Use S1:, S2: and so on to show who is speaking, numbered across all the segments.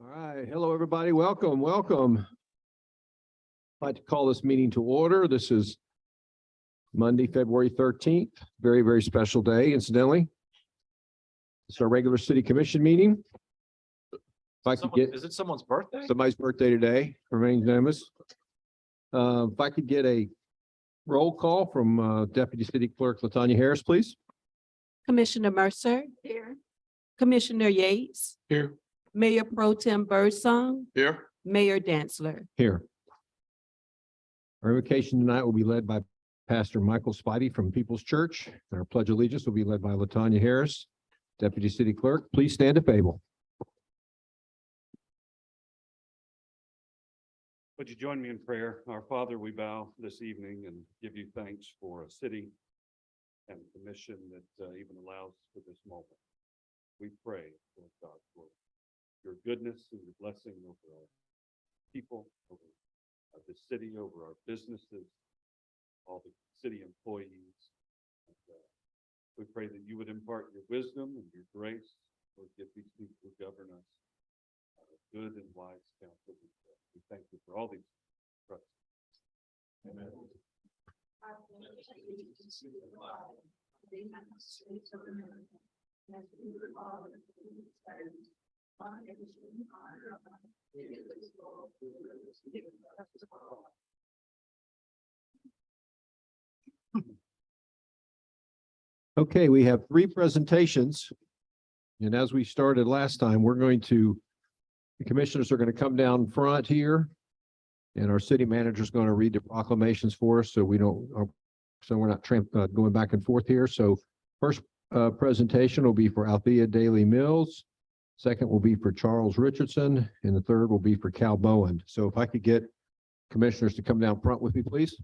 S1: All right. Hello, everybody. Welcome. I'd like to call this meeting to order. This is Monday, February 13th. Very, very special day, incidentally. It's our regular city commission meeting. If I could get
S2: Is it someone's birthday?
S1: somebody's birthday today, remains nameless. If I could get a roll call from Deputy City Clerk Latanya Harris, please.
S3: Commissioner Mercer. Here. Commissioner Yates.
S2: Here.
S3: Mayor Pro Tem Birdsong.
S2: Here.
S3: Mayor Dantzler.
S1: Here. Our invocation tonight will be led by Pastor Michael Spidey from People's Church. And our pledge of allegiance will be led by Latanya Harris, Deputy City Clerk. Please stand if able.
S4: Would you join me in prayer? Our Father, we bow this evening and give you thanks for a city and the mission that even allows for this moment. We pray, Lord God, for your goodness and your blessing over our people, over the city, over our businesses, all the city employees. And, we pray that you would impart your wisdom and your grace, Lord, give these people who govern us good and wise counsel. We thank you for all these. Amen.
S1: Okay, we have three presentations. And as we started last time, the commissioners are going to come down front here. And our city manager is going to read the proclamations for us so we're not going back and forth here. So first presentation will be for Althea Daly Mills. Second will be for Charles Richardson, and the third will be for Cal Bowen. So if I could get commissioners to come down front with me, please.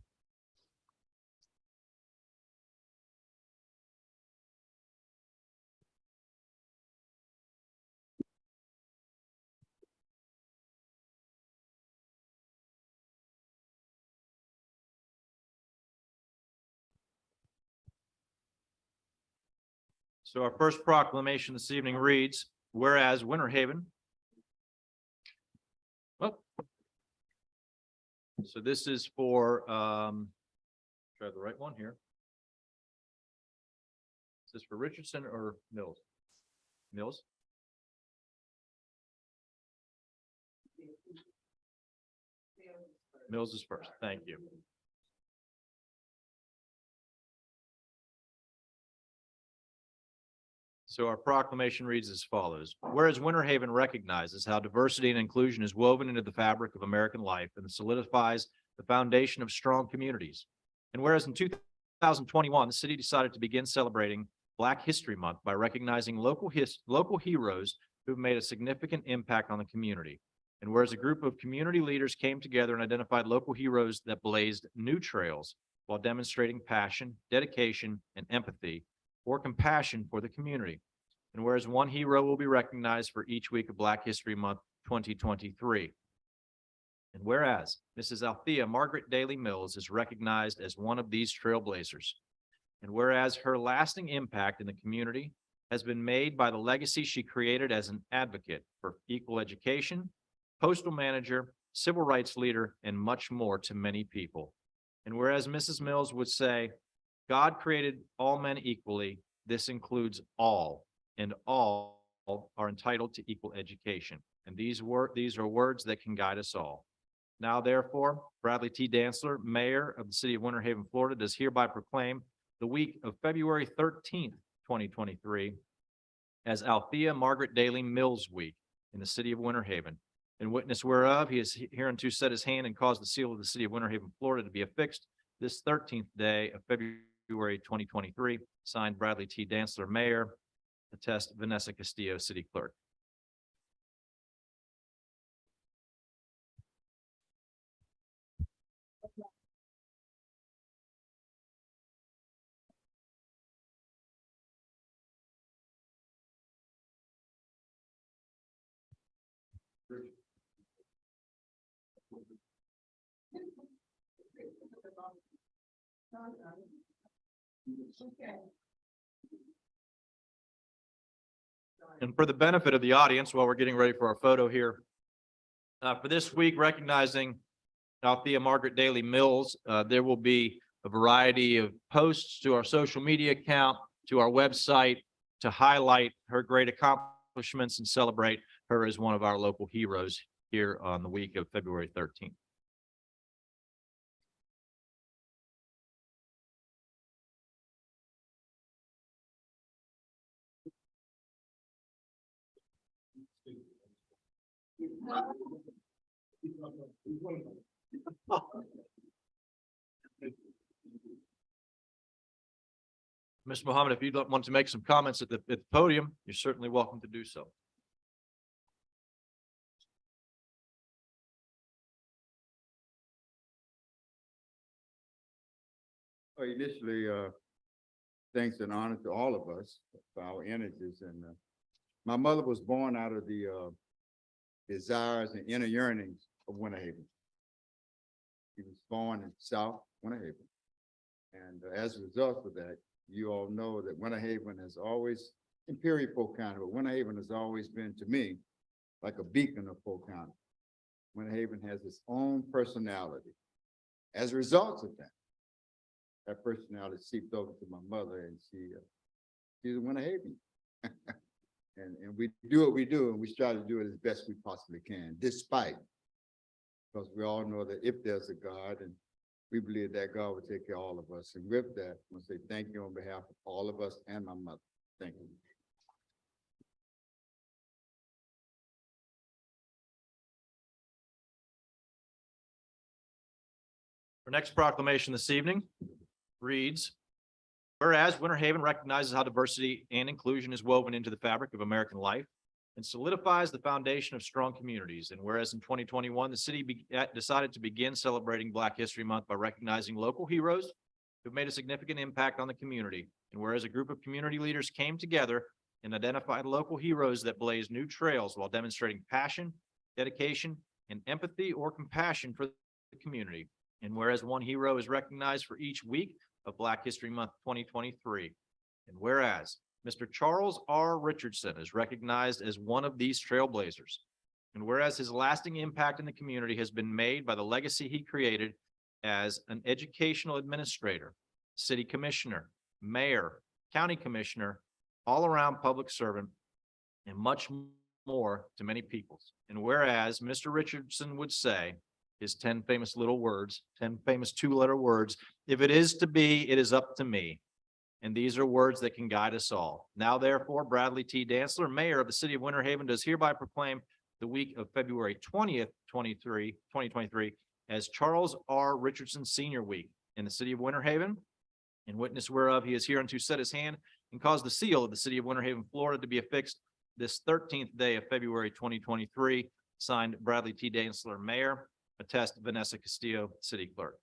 S2: So our first proclamation this evening reads, whereas Winter Haven. Well, so this is for, try the right one here. Is this for Richardson or Mills? Mills? Mills is first. Thank you. So our proclamation reads as follows. Whereas Winter Haven recognizes how diversity and inclusion is woven into the fabric of American life and solidifies the foundation of strong communities. And whereas in 2021, the city decided to begin celebrating Black History Month by recognizing local heroes who have made a significant impact on the community. And whereas a group of community leaders came together and identified local heroes that blazed new trails while demonstrating passion, dedication, and empathy or compassion for the community. And whereas one hero will be recognized for each week of Black History Month 2023. And whereas Mrs. Althea Margaret Daly Mills is recognized as one of these trailblazers. And whereas her lasting impact in the community has been made by the legacy she created as an advocate for equal education, postal manager, civil rights leader, and much more to many people. And whereas Mrs. Mills would say, God created all men equally. This includes all, and all are entitled to equal education. And these are words that can guide us all. Now, therefore, Bradley T. Dantzler, Mayor of the City of Winter Haven, Florida, does hereby proclaim the week of February 13th, 2023, as Althea Margaret Daly Mills Week in the City of Winter Haven. In witness whereof, he is hereunto set his hand and caused the seal of the City of Winter Haven, Florida, to be affixed this 13th day of February 2023, signed Bradley T. Dantzler, Mayor, attest Vanessa Castillo, City Clerk. And for the benefit of the audience, while we're getting ready for our photo here, for this week, recognizing Althea Margaret Daly Mills, there will be a variety of posts to our social media account, to our website, to highlight her great accomplishments and celebrate her as one of our local heroes here on the week of February 13th. Mr. Mohammed, if you'd want to make some comments at the podium, you're certainly welcome to do so.
S5: Well, initially, thanks and honor to all of us for our energies. And my mother was born out of the desires and inner yearnings of Winter Haven. She was born in South Winter Haven. And as a result of that, you all know that Winter Haven has always, in Perry, Polk County, but Winter Haven has always been to me like a beacon of Polk County. Winter Haven has its own personality. As a result of that, that personality seeped over to my mother, and she's a Winter Haven. and we do what we do, and we try to do it as best we possibly can, despite, because we all know that if there's a God, and we believe that God will take care of all of us. And with that, I want to say thank you on behalf of all of us and my mother. Thank you.
S2: Our next proclamation this evening reads, whereas Winter Haven recognizes how diversity and inclusion is woven into the fabric of American life and solidifies the foundation of strong communities. And whereas in 2021, the city decided to begin celebrating Black History Month by recognizing local heroes who've made a significant impact on the community. And whereas a group of community leaders came together and identified local heroes that blazed new trails while demonstrating passion, dedication, and empathy or compassion for the community. And whereas one hero is recognized for each week of Black History Month 2023. And whereas Mr. Charles R. Richardson is recognized as one of these trailblazers. And whereas his lasting impact in the community has been made by the legacy he created as an educational administrator, city commissioner, mayor, county commissioner, all-around public servant, and much more to many peoples. And whereas Mr. Richardson would say, his 10 famous little words, 10 famous two-letter words, if it is to be, it is up to me. And these are words that can guide us all. Now, therefore, Bradley T. Dantzler, mayor of the city of Winter Haven, does hereby proclaim the week of February 20th, 2023, as Charles R. Richardson Senior Week in the city of Winter Haven, in witness whereof he is hereunto set his hand and cause the seal of the city of Winter Haven, Florida, to be affixed this 13th day of February 2023. Signed, Bradley T. Dantzler, mayor. Attest, Vanessa Castillo, city clerk.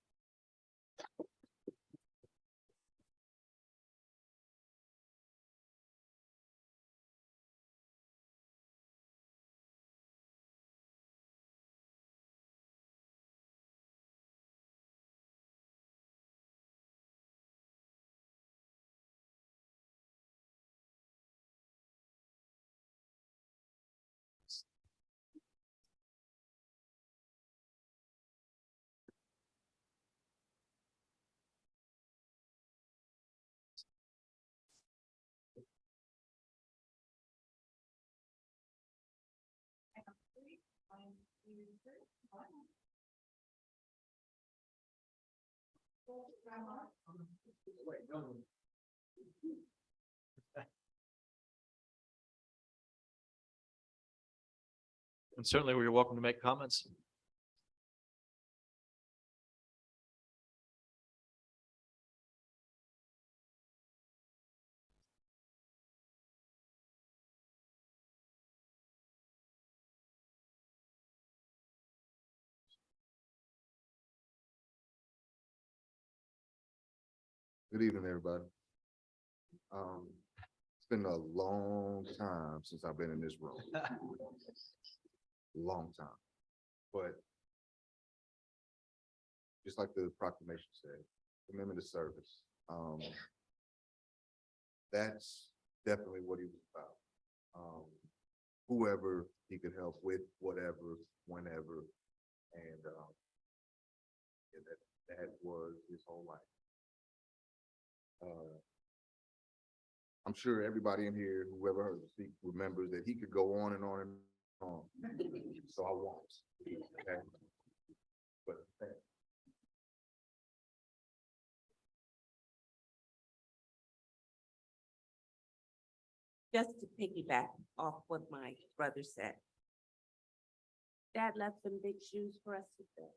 S2: And certainly you're welcome to make comments.
S6: Good evening, everybody. It's been a long time since I've been in this room. Long time. But just like the proclamation said, commitment to service. That's definitely what he was about. whoever he could help with, whatever, whenever. And, yeah, that was his whole life. I'm sure everybody in here, whoever heard him speak, remembers that he could go on and on and on. So I won't. Okay? But
S7: Just to piggyback off what my brother said. Dad left some big shoes for us to fill.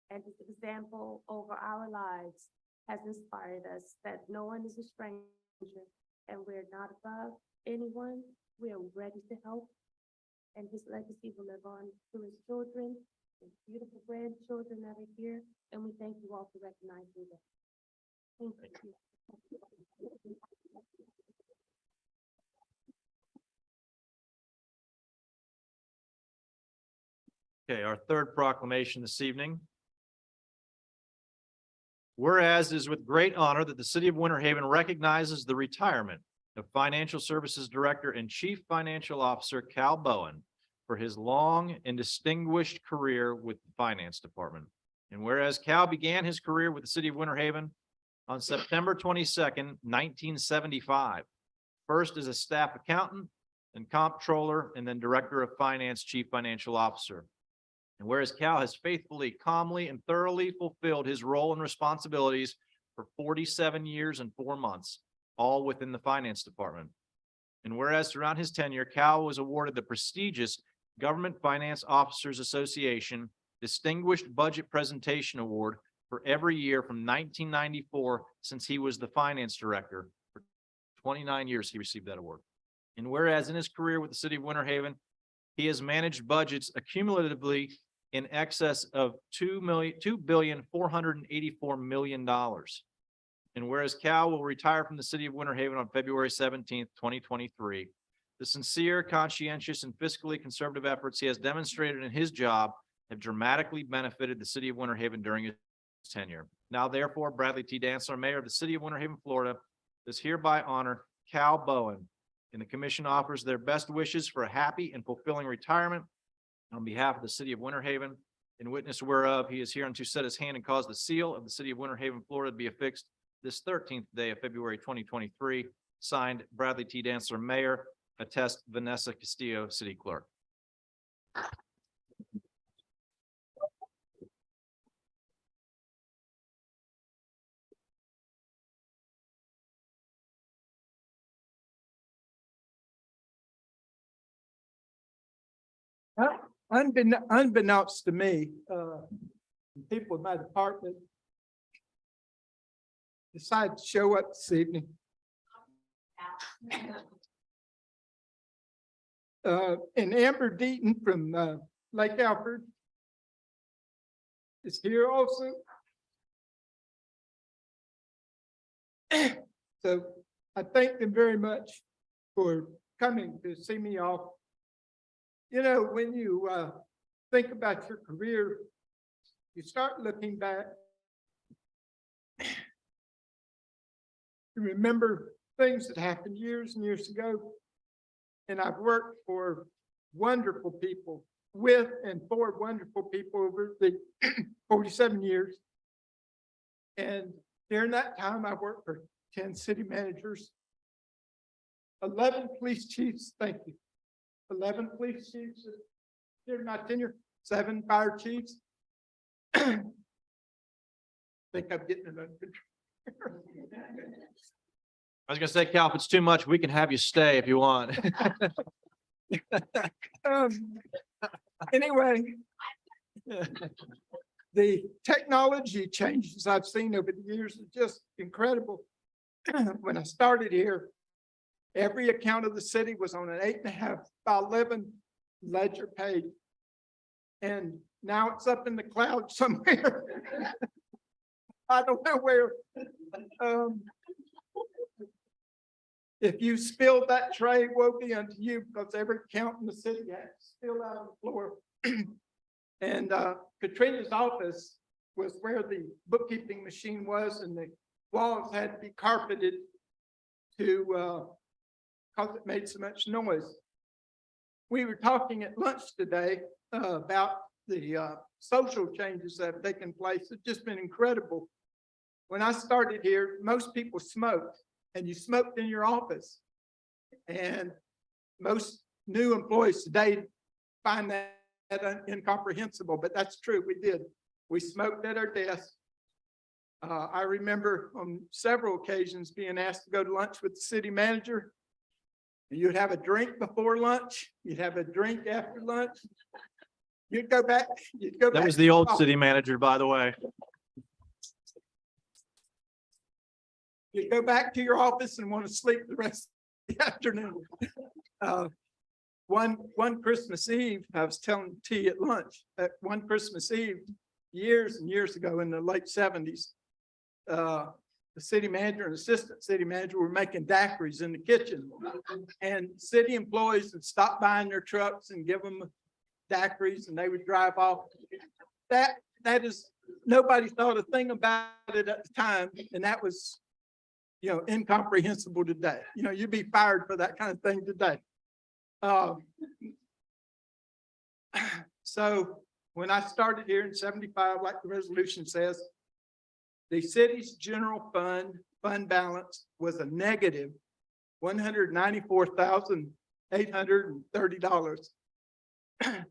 S7: And his example over our lives has inspired us that no one is a stranger and we're not above anyone. We are ready to help. And his legacy will live on through his children, his beautiful grandchildren that are here. And we thank you all for recognizing that. Thank you.
S2: Okay, our third proclamation this evening. Whereas it is with great honor that the city of Winter Haven recognizes the retirement of Financial Services Director and Chief Financial Officer Cal Bowen for his long and distinguished career with the Finance Department. And whereas Cal began his career with the city of Winter Haven on September 22nd, 1975, first as a staff accountant and comptroller, and then Director of Finance, Chief Financial Officer. And whereas Cal has faithfully, calmly, and thoroughly fulfilled his role and responsibilities for 47 years and 4 months, all within the Finance Department. And whereas throughout his tenure, Cal was awarded the prestigious Government Finance Officers Association Distinguished Budget Presentation Award for every year from 1994 since he was the Finance Director. For 29 years, he received that award. And whereas in his career with the city of Winter Haven, he has managed budgets accumulatively in excess of $2,484 million. And whereas Cal will retire from the city of Winter Haven on February 17th, 2023, the sincere, conscientious, and fiscally conservative efforts he has demonstrated in his job have dramatically benefited the city of Winter Haven during his tenure. Now, therefore, Bradley T. Dantzler, Mayor of the city of Winter Haven, Florida, does hereby honor Cal Bowen, and the commission offers their best wishes for a happy and fulfilling retirement on behalf of the city of Winter Haven, in witness whereof he is hereunto set his hand and cause the seal of the city of Winter Haven, Florida to be affixed this 13th day of February 2023. Signed, Bradley T. Dantzler, Mayor. Attest, Vanessa Castillo, City Clerk.
S8: Unbeknownst to me, people in my department decided to show up this evening. And Amber Deaton from Lake Alfred is here also. So I thank them very much for coming to see me off. You know, when you think about your career, you start looking back. You remember things that happened years and years ago. And I've worked for wonderful people, with and for wonderful people over the 47 years. And during that time, I worked for 10 city managers, 11 police chiefs, thank you. 11 police chiefs during my tenure, 7 fire chiefs. I think I'm getting it under control.
S2: I was gonna say, Cal, if it's too much, we can have you stay if you want.
S8: Anyway, the technology changes I've seen over the years are just incredible. When I started here, every account of the city was on an 8.5 by 11 ledger page. And now it's up in the cloud somewhere. I don't know where. If you spilled that tray, woe be unto you, because every account in the city had spilled out on the floor. And Katrina's office was where the bookkeeping machine was, and the walls had to be carpeted to because it made so much noise. We were talking at lunch today about the social changes that have taken place. It's just been incredible. When I started here, most people smoked, and you smoked in your office. And most new employees today find that incomprehensible, but that's true. We did. We smoked at our desk. I remember on several occasions being asked to go to lunch with the city manager. You'd have a drink before lunch, you'd have a drink after lunch. You'd go back.
S2: That was the old city manager, by the way.
S8: You go back to your office and want to sleep the rest of the afternoon. One Christmas Eve, I was telling T at lunch, that one Christmas Eve, years and years ago in the late seventies, the city manager and assistant city manager were making daiquiris in the kitchen. And city employees would stop by in their trucks and give them daiquiris, and they would drive off. That is, nobody thought a thing about it at the time, and that was, incomprehensible today. You'd be fired for that kind of thing today. So when I started here in 75, like the resolution says, the city's general fund balance was a negative $194,830.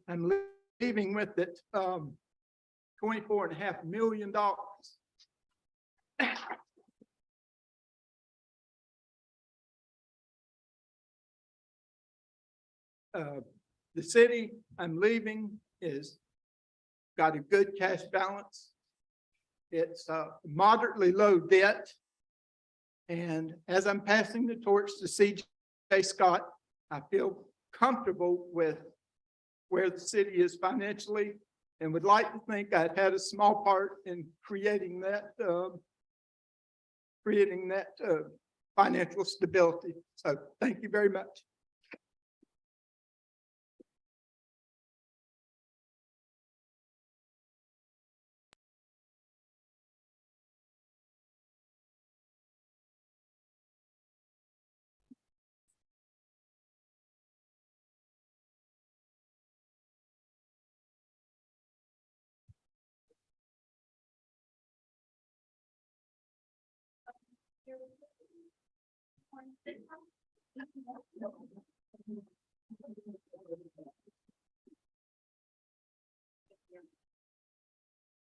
S8: I'm leaving with it $24.5 million. The city I'm leaving is got a good cash balance. It's moderately low debt. And as I'm passing the torch to CJ Scott, I feel comfortable with where the city is financially and would like to think I'd had a small part in creating that financial stability. So thank you very much.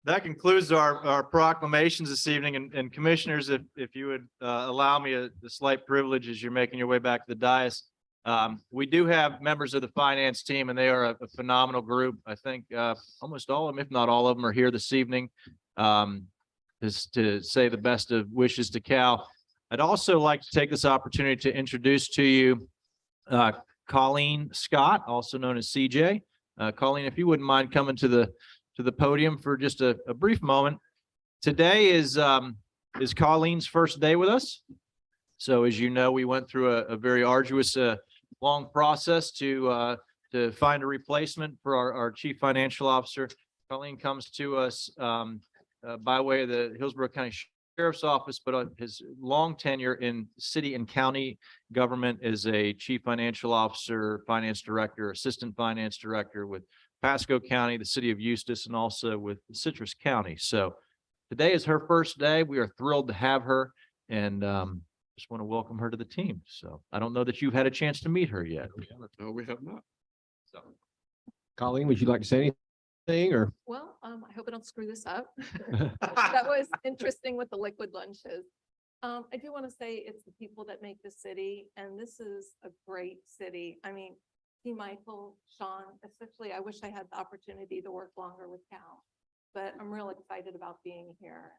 S2: That concludes our proclamations this evening, and commissioners, if you would allow me the slight privilege as you're making your way back to the dais. We do have members of the finance team, and they are a phenomenal group. I think almost all of them, if not all of them, are here this evening. Just to say the best of wishes to Cal. I'd also like to take this opportunity to introduce to you Colleen Scott, also known as CJ. Colleen, if you wouldn't mind coming to the podium for just a brief moment. Today is Colleen's first day with us. So as you know, we went through a very arduous, long process to find a replacement for our chief financial officer. Colleen comes to us by way of the Hillsborough County Sheriff's Office, but his long tenure in city and county government as a chief financial officer, finance director, assistant finance director with Pasco County, the city of Eustis, and also with Citrus County. So today is her first day. We are thrilled to have her, and just want to welcome her to the team. So I don't know that you've had a chance to meet her yet.
S4: No, we have not.
S2: So
S1: Colleen, would you like to say anything or?
S9: Well, I hope I don't screw this up. That was interesting with the liquid lunches. I do want to say it's the people that make the city, and this is a great city. I mean, T. Michael, Sean, especially, I wish I had the opportunity to work longer with Cal, but I'm real excited about being here.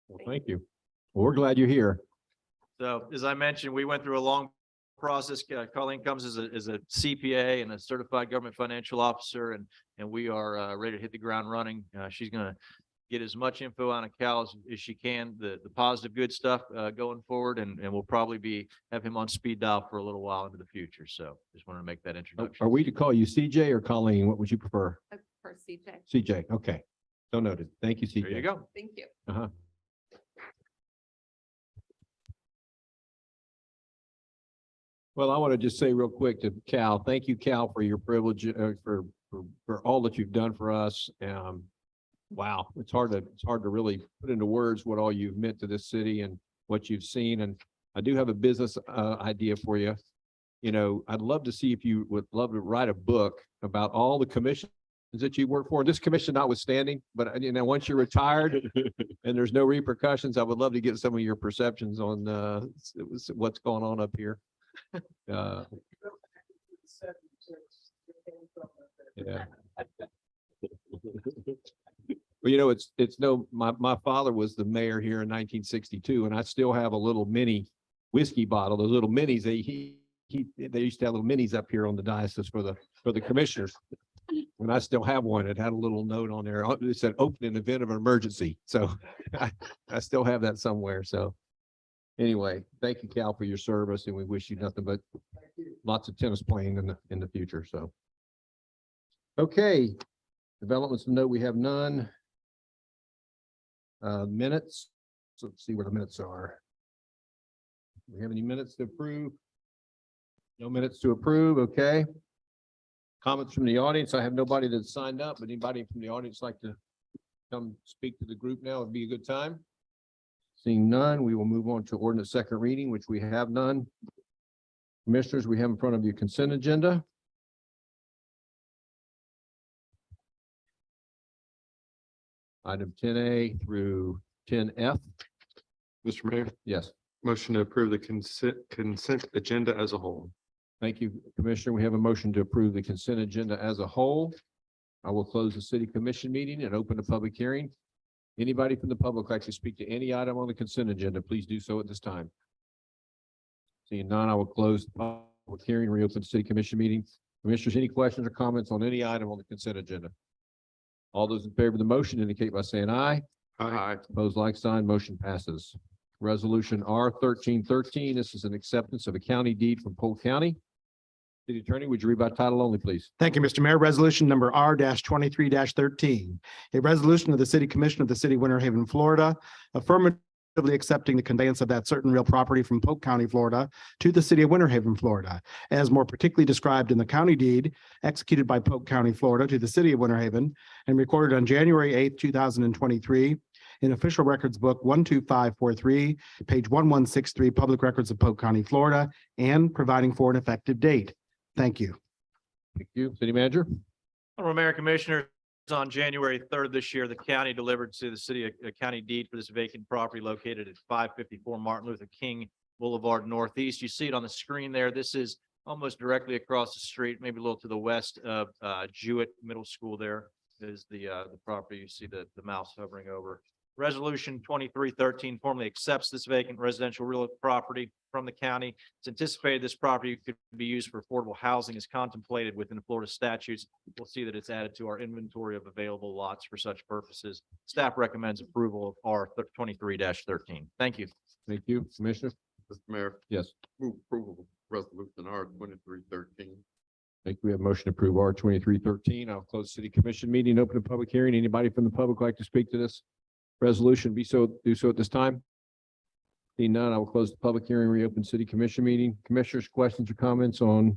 S1: Well, thank you. Well, we're glad you're here.
S2: So as I mentioned, we went through a long process. Colleen comes as a CPA and a certified government financial officer, and we are ready to hit the ground running. She's going to get as much info on Cal as she can, the positive, good stuff going forward, and we'll probably have him on speed dial for a little while into the future. So just wanted to make that introduction.
S1: Are we to call you CJ or Colleen? What would you prefer?
S9: For CJ.
S1: CJ, okay. So noted. Thank you, CJ.
S2: There you go.
S9: Thank you.
S1: Uh-huh. Well, I want to just say real quick to Cal, thank you, Cal, for your privilege, for all that you've done for us. Wow, it's hard to really put into words what all you've meant to this city and what you've seen. And I do have a business, idea for you. You know, I'd love to see if you would love to write a book about all the commissions that you work for, this commission notwithstanding, but you know, once you're retired and there's no repercussions, I would love to get some of your perceptions on, what's going on up here. Uh, Yeah. Well, you know, my father was the mayor here in 1962, and I still have a little mini whiskey bottle, those little minis. They used to have little minis up here on the diocese for the commissioners. And I still have one. It had a little note on there. It said open in event of an emergency. So I still have that somewhere. So anyway, thank you, Cal, for your service, and we wish you nothing but lots of tennis playing in the future. So. Okay, developments of note, we have none. Minutes, so let's see where the minutes are. Do we have any minutes to approve? No minutes to approve, okay. Comments from the audience, I have nobody that signed up, but anybody from the audience like to come speak to the group now, would be a good time. Seeing none, we will move on to ordinance second reading, which we have none. Commissioners, we have in front of you consent agenda. Item 10A through 10F.
S10: Mr. Mayor,
S1: Yes,
S10: motion to approve the consent agenda as a whole.
S1: thank you, Commissioner. We have a motion to approve the consent agenda as a whole. I will close the city commission meeting and open the public hearing. Anybody from the public like to speak to any item on the consent agenda, please do so at this time. Seeing none, I will close the public hearing, reopen the city commission meeting. Commissioners, any questions or comments on any item on the consent agenda? All those in favor of the motion indicate by saying aye.
S10: Aye.
S1: Opposed, like sign, motion passes. Resolution R 1313, this is an acceptance of a county deed from Polk County. City Attorney, would you read by title only, please?
S11: Thank you, Mr. Mayor. Resolution number R 23 A resolution of the City Commission of the City of Winter Haven, Florida, affirmatively accepting the conveyance of that certain real property from Polk County, Florida to the City of Winter Haven, Florida, as more particularly described in the county deed executed by Polk County, Florida to the City of Winter Haven and recorded on January 8th, 2023 in Official Records Book 12543, page 1163, Public Records of Polk County, Florida, and providing for an effective date. Thank you.
S1: Thank you. City Manager?
S2: Honorable Mayor Commissioners, on January 3rd this year, the county delivered to the city a county deed for this vacant property located at 554 Martin Luther King Boulevard Northeast. You see it on the screen there. This is almost directly across the street, maybe a little to the west of Jewett Middle School. There is the property. You see the mouse hovering over. Resolution 2313 formally accepts this vacant residential real property from the county. It's anticipated this property could be used for affordable housing as contemplated within the Florida statutes. We'll see that it's added to our inventory of available lots for such purposes. Staff recommends approval of R 23-13. Thank you.
S1: Thank you. Commissioner?
S10: Mr. Mayor,
S1: Yes.
S10: move approval of resolution R 2313.
S1: I think we have a motion to approve R 2313. I'll close city commission meeting, open a public hearing. Anybody from the public like to speak to this resolution? Do so at this time. Seeing none, I will close the public hearing, reopen city commission meeting. Commissioners, questions or comments on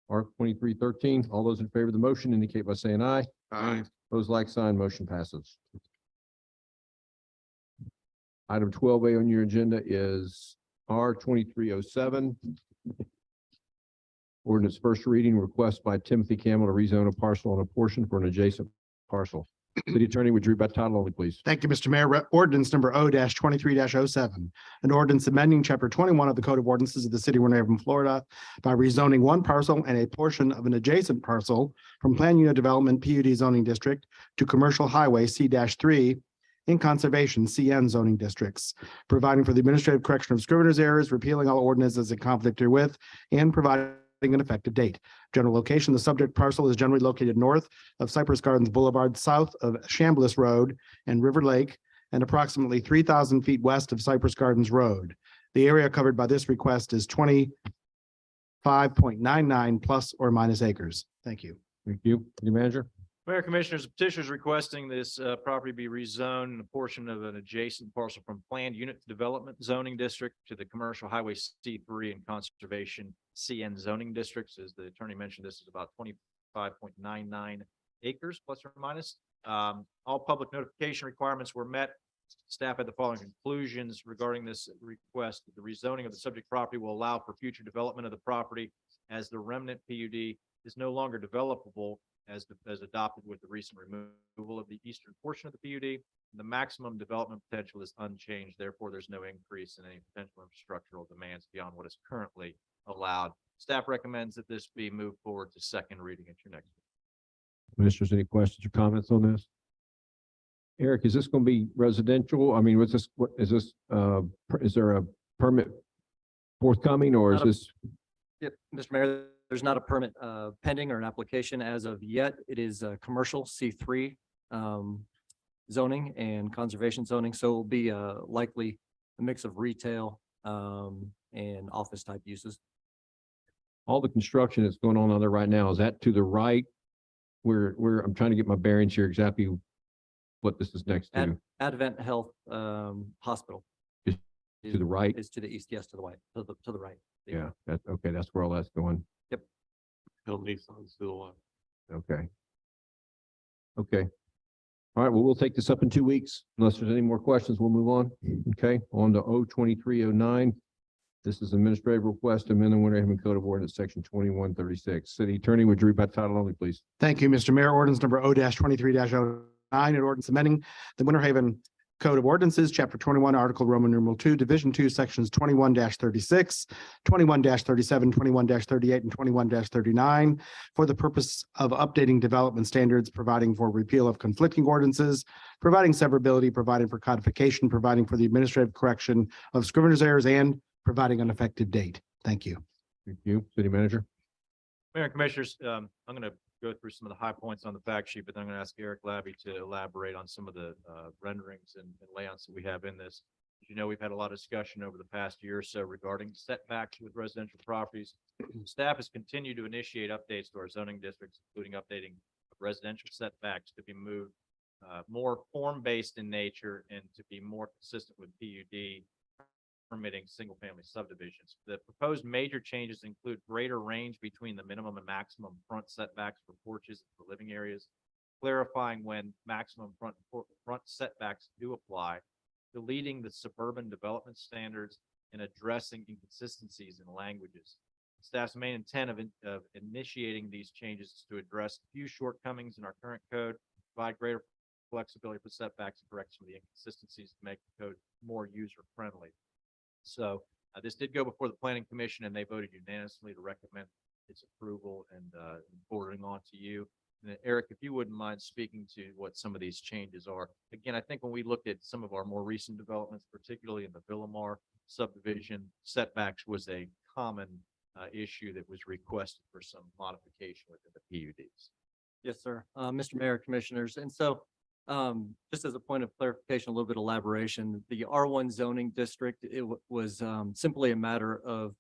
S1: R 2313? All those in favor of the motion indicate by saying aye.
S10: Aye.
S1: Opposed, like sign, motion passes. Item 12A on your agenda is R 2307. Ordinance first reading, request by Timothy Campbell to rezone a parcel on a portion for an adjacent parcel. City Attorney, would you read by title only, please?
S11: Thank you, Mr. Mayor. Ordinance number O 23-07, an ordinance amending chapter 21 of the Code of Ordinances of the City of Winter Haven, Florida by rezoning one parcel and a portion of an adjacent parcel from Plan Unit Development PUD zoning district to Commercial Highway C-3 in Conservation CN zoning districts, providing for the administrative correction of scrivener's errors, repealing all ordinances in conflict herewith, and providing an effective date. General location, the subject parcel is generally located north of Cypress Gardens Boulevard, south of Chambliss Road and River Lake, and approximately 3,000 feet west of Cypress Gardens Road. The area covered by this request is 25.99 plus or minus acres. Thank you.
S1: Thank you. City Manager?
S2: Mayor Commissioners, the petitioner is requesting this property be rezoned and a portion of an adjacent parcel from planned unit development zoning district to the commercial highway C3 and conservation CN zoning districts. As the attorney mentioned, this is about 25.99 acres plus or minus. All public notification requirements were met. Staff had the following conclusions regarding this request. The rezoning of the subject property will allow for future development of the property as the remnant PUD is no longer developable as adopted with the recent removal of the eastern portion of the PUD. The maximum development potential is unchanged. Therefore, there's no increase in any potential infrastructural demands beyond what is currently allowed. Staff recommends that this be moved forward to second reading at your next meeting.
S1: Commissioners, any questions or comments on this? Eric, is this going to be residential? I mean, is there a permit forthcoming or is
S12: Not a-
S1: this?
S12: Yep, Mr. Mayor, there's not a permit pending or an application as of yet. It is a commercial C3 zoning and conservation zoning, so it will be likely a mix of retail and office type uses.
S1: All the construction that's going on there right now, is that to the right? Where I'm trying to get my bearings here exactly what this is next to.
S12: Advent Health Hospital.
S1: Is to the right?
S12: Is to the east, yes, to the right, to the right.
S1: Yeah, that's okay. That's where all that's going.
S10: Bill Nissan's to the left.
S1: Okay. Okay. All right, well, we'll take this up in 2 weeks. Unless there's any more questions, we'll move on. Okay, on to 02309. This is administrative request to amend the Winter Haven Code of Ordinance, section 2136. City Attorney, would you read by title only, please?
S11: Thank you, Mr. Mayor. Ordinance number O-23-09, an ordinance amending the Winter Haven Code of Ordinances, Chapter 21, Article Roman numeral 2, Division 2, Sections 21-36, 21-37, 21-38, and 21-39 for the purpose of updating development standards, providing for repeal of conflicting ordinances, providing severability, providing for codification, providing for the administrative correction of scrivener's errors, and providing an effective date. Thank you.
S1: Thank you, City Manager.
S2: Mayor and Commissioners, I'm going to go through some of the high points on the fact sheet, but then I'm going to ask Eric Labby to elaborate on some of the renderings and layouts that we have in this. As you know, we've had a lot of discussion over the past year or so regarding setbacks with residential properties. Staff has continued to initiate updates to our zoning districts, including updating residential setbacks to be moved more form-based in nature and to be more consistent with PUD permitting single-family subdivisions. The proposed major changes include greater range between the minimum and maximum front setbacks for porches and for living areas, clarifying when maximum front setbacks do apply, deleting the suburban development standards, and addressing inconsistencies in languages. Staff's main intent of initiating these changes is to address a few shortcomings in our current code, provide greater flexibility for setbacks, and correct some of the inconsistencies to make the code more user-friendly. So this did go before the Planning Commission, and they voted unanimously to recommend its approval and forwarding on to you. And Eric, if you wouldn't mind speaking to what some of these changes are. Again, I think when we looked at some of our more recent developments, particularly in the Villamar subdivision, setbacks was a common issue that was requested for some modification within the PUDs.
S12: Yes, sir. Mr. Mayor, Commissioners. And so just as a point of clarification, a little bit of elaboration, the R1 zoning district, it was simply a matter of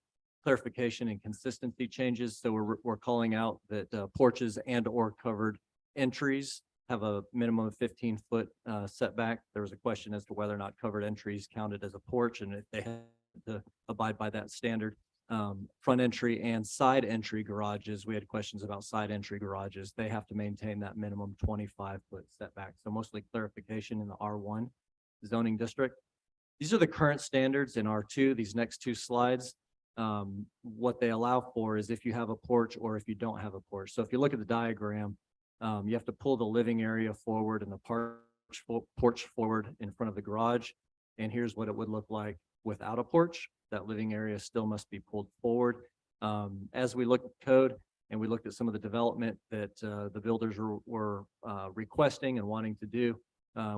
S12: clarification and consistency changes. So we're calling out that porches and or covered entries have a minimum of 15-foot setback. There was a question as to whether or not covered entries counted as a porch and if they had to abide by that standard. Front entry and side entry garages, we had questions about side entry garages. They have to maintain that minimum 25-foot setback. So mostly clarification in the R1 zoning district. These are the current standards in R2, these next two slides. What they allow for is if you have a porch or if you don't have a porch. So if you look at the diagram, you have to pull the living area forward and the porch forward in front of the garage. And here's what it would look like without a porch. That living area still must be pulled forward. As we looked at code and we looked at some of the development that the builders were requesting and wanting to do,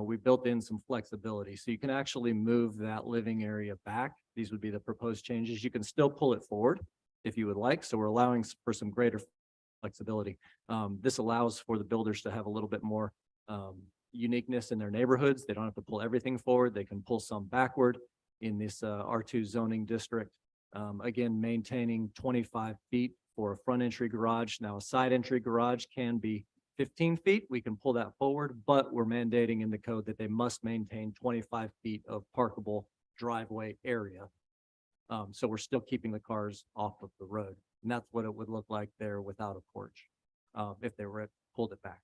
S12: we built in some flexibility. So you can actually move that living area back. These would be the proposed changes. You can still pull it forward if you would like. So we're allowing for some greater flexibility. This allows for the builders to have a little bit more uniqueness in their neighborhoods. They don't have to pull everything forward. They can pull some backward in this R2 zoning district. Again, maintaining 25 feet for a front entry garage. Now a side entry garage can be 15 feet, we can pull that forward, but we're mandating in the code that they must maintain 25 feet of parkable driveway area. So we're still keeping the cars off of the road, and that's what it would look like there without a porch, if they were pulled it back.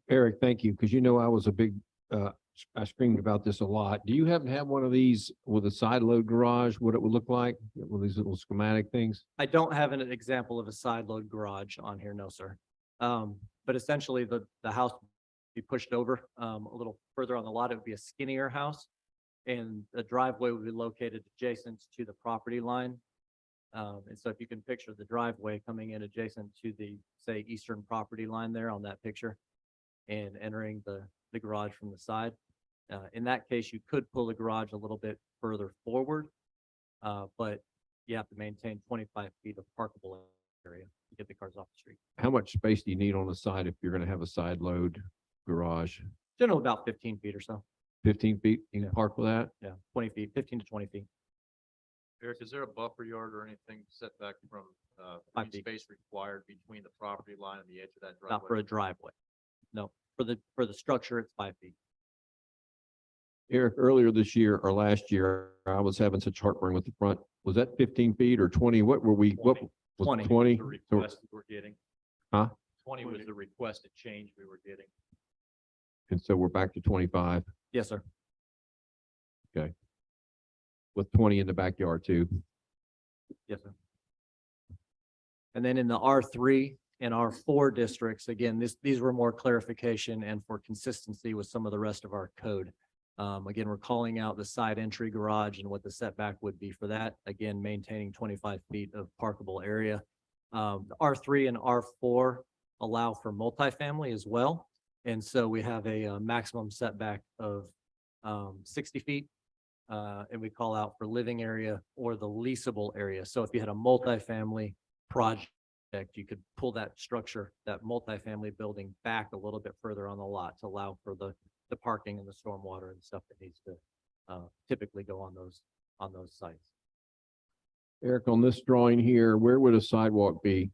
S1: Eric, thank you, because you know I was a big, I screamed about this a lot. Do you happen to have one of these with a side load garage, what it would lould like? One of these little schematic things?
S12: I don't have an example of a side load garage on here, no, sir. But essentially the house would be pushed over, a little further on the lot. It would be a skinnier house. And the driveway would be located adjacent to the property line. And so if you can picture the driveway coming in adjacent to the, say, eastern property line there on that picture and entering the garage from the side. In that case, you could pull the garage a little bit further forward, but you have to maintain 25 feet of parkable area to get the cars off the street.
S1: How much space do you need on the side if you're gonna have a side load garage?
S12: Generally about 15 feet or so.
S1: 15 feet, you can
S12: Yeah.
S1: park with that?
S12: Yeah, 20 feet, 15 to 20 feet.
S2: Eric, is there a buffer yard or anything set back from,
S12: 5
S2: any
S12: feet.
S2: space required between the property line and the edge of that
S12: Not for
S2: driveway?
S12: a driveway. No, for the structure, it's 5 feet.
S1: Eric, earlier this year or last year, I was having such heartburn with the front. Was that 15 feet or 20? What were we, what
S2: 20.
S1: was
S12: 20.
S1: 20?
S2: The
S1: So-
S2: request we were getting.
S1: Huh?
S2: 20 was the requested change we were getting.
S1: And so we're back to 25
S12: Yes, sir.
S1: with 20 in the backyard too.
S12: Yes, sir. And then in the R3 and R4 districts, again, these were more clarification and for consistency with some of the rest of our code. Again, we're calling out the side entry garage and what the setback would be for that. Again, maintaining 25 feet of parkable area. The R3 and R4 allow for multifamily as well. And so we have a maximum setback of 60 feet. And we call out for living area or the leasable area. So if you had a multifamily project, you could pull that structure, that multifamily building back a little bit further on the lot to allow for the parking and the stormwater and stuff that needs to typically go on those sites.
S1: Eric, on this drawing here, where would a sidewalk be?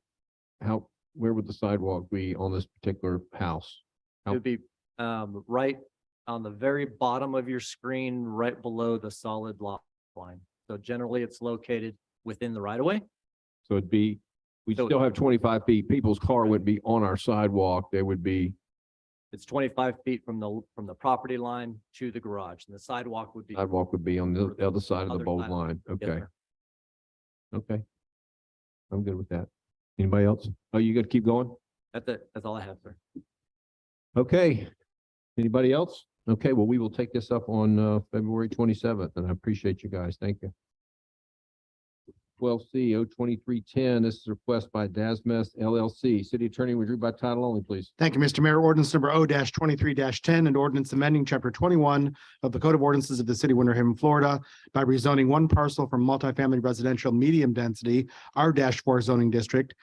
S1: Where would the sidewalk be on this particular house?
S12: It would be right on the very bottom of your screen, right below the solid lot line. So generally it's located within the right of way.
S1: So it'd be, we'd
S12: So-
S1: still have 25 feet. People's car wouldn't be on our sidewalk. They would be,
S12: It's 25 feet from the property line to the garage, and the sidewalk would be.
S1: sidewalk would be on the other side of the
S12: Other
S1: bold
S12: side.
S1: line.
S12: Yes,
S1: Okay,
S12: sir.
S1: okay. I'm good with that. Anybody else? Oh, you gonna keep going?
S12: That's it. That's all I have, sir.
S1: Okay. Anybody else? Okay, well, we will take this up on February 27th, and I appreciate you guys. Thank you. 12C 02310, this is a request by Dasmeth LLC. City Attorney, would you read by title only, please?
S11: Thank you, Mr. Mayor. Ordinance number O-23-10, an ordinance amending chapter 21 of the Code of Ordinances of the City of Winter Haven, Florida by rezoning one parcel from multifamily residential medium density R-4 zoning district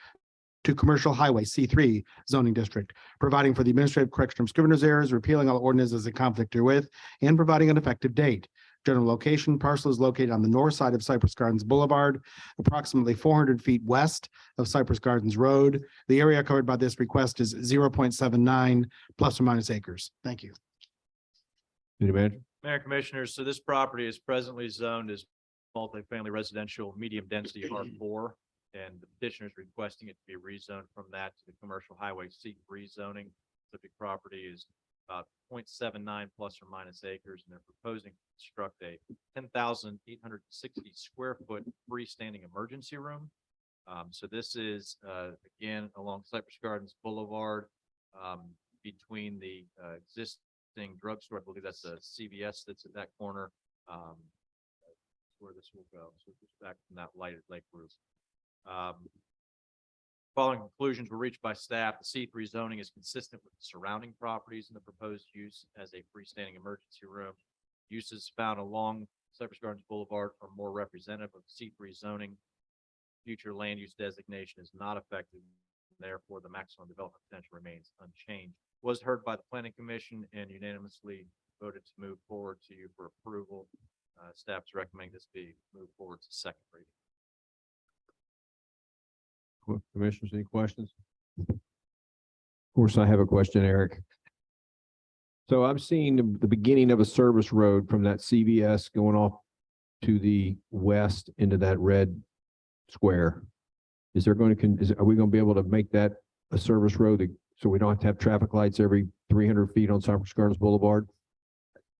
S11: to commercial highway C3 zoning district, providing for the administrative correction of scrivener's errors, repealing all ordinances in conflict herewith, and providing an effective date. General location, parcel is located on the north side of Cypress Gardens Boulevard, approximately 400 feet west of Cypress Gardens Road. The area covered by this request is 0.79 plus or minus acres. Thank you.
S1: City Manager?
S2: Mayor and Commissioners, so this property is presently zoned as multifamily residential medium density R4. And the petitioner is requesting it to be rezoned from that to the commercial highway C3 zoning. Specific property is about 0.79 plus or minus acres, and they're proposing to construct a 10,860 square foot freestanding emergency room. So this is, again, along Cypress Gardens Boulevard, between the existing drugstore. I believe that's a CVS that's at that corner. Where this will go. So just back from that lighted lake roof. Following conclusions were reached by staff, the C3 zoning is consistent with the surrounding properties in the proposed use as a freestanding emergency room. Uses found along Cypress Gardens Boulevard are more representative of C3 zoning. Future land use designation is not affected. Therefore, the maximum development potential remains unchanged. Was heard by the Planning Commission and unanimously voted to move forward to you for approval. Staff is recommending this be moved forward to second reading.
S1: Commissioners, any questions? Of course, I have a question, Eric. So I'm seeing the beginning of a service road from that CVS going off to the west into that red square. Is there going to, are we going to be able to make that a service road so we don't have to have traffic lights every 300 feet on Cypress Gardens Boulevard?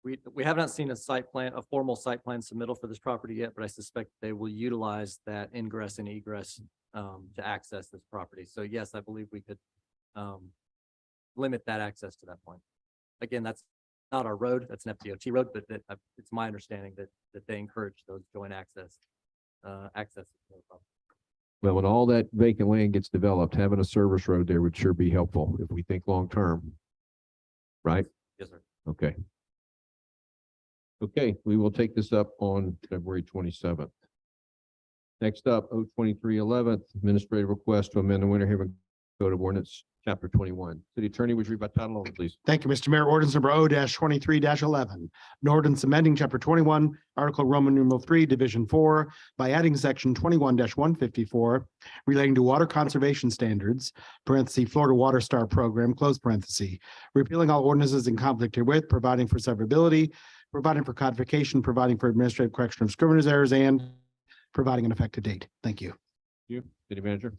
S12: We have not seen a formal site plan submittal for this property yet, but I suspect they will utilize that ingress and egress to access this property. So yes, I believe we could limit that access to that point. Again, that's not our road, that's an FDOT road, but it's my understanding that they encourage those joint access.
S1: Well, when all that vacant land gets developed, having a service road there would sure be helpful if we think long-term. Right?
S12: Yes, sir.
S1: Okay. Okay, we will take this up on February 27th. Next up, 02311, administrative request to amend the Winter Haven Code of Ordinance, Chapter 21. City Attorney, would you read by title only, please?
S11: Thank you, Mr. Mayor. Ordinance number O-23-11. An ordinance amending chapter 21, Article Roman numeral 3, Division 4 by adding section 21-154 relating to water conservation standards, parentheses, Florida Water Star Program, close parentheses, repealing all ordinances in conflict herewith, providing for severability, providing for codification, providing for administrative correction of scrivener's errors, and providing an effective date. Thank you.
S1: City Manager?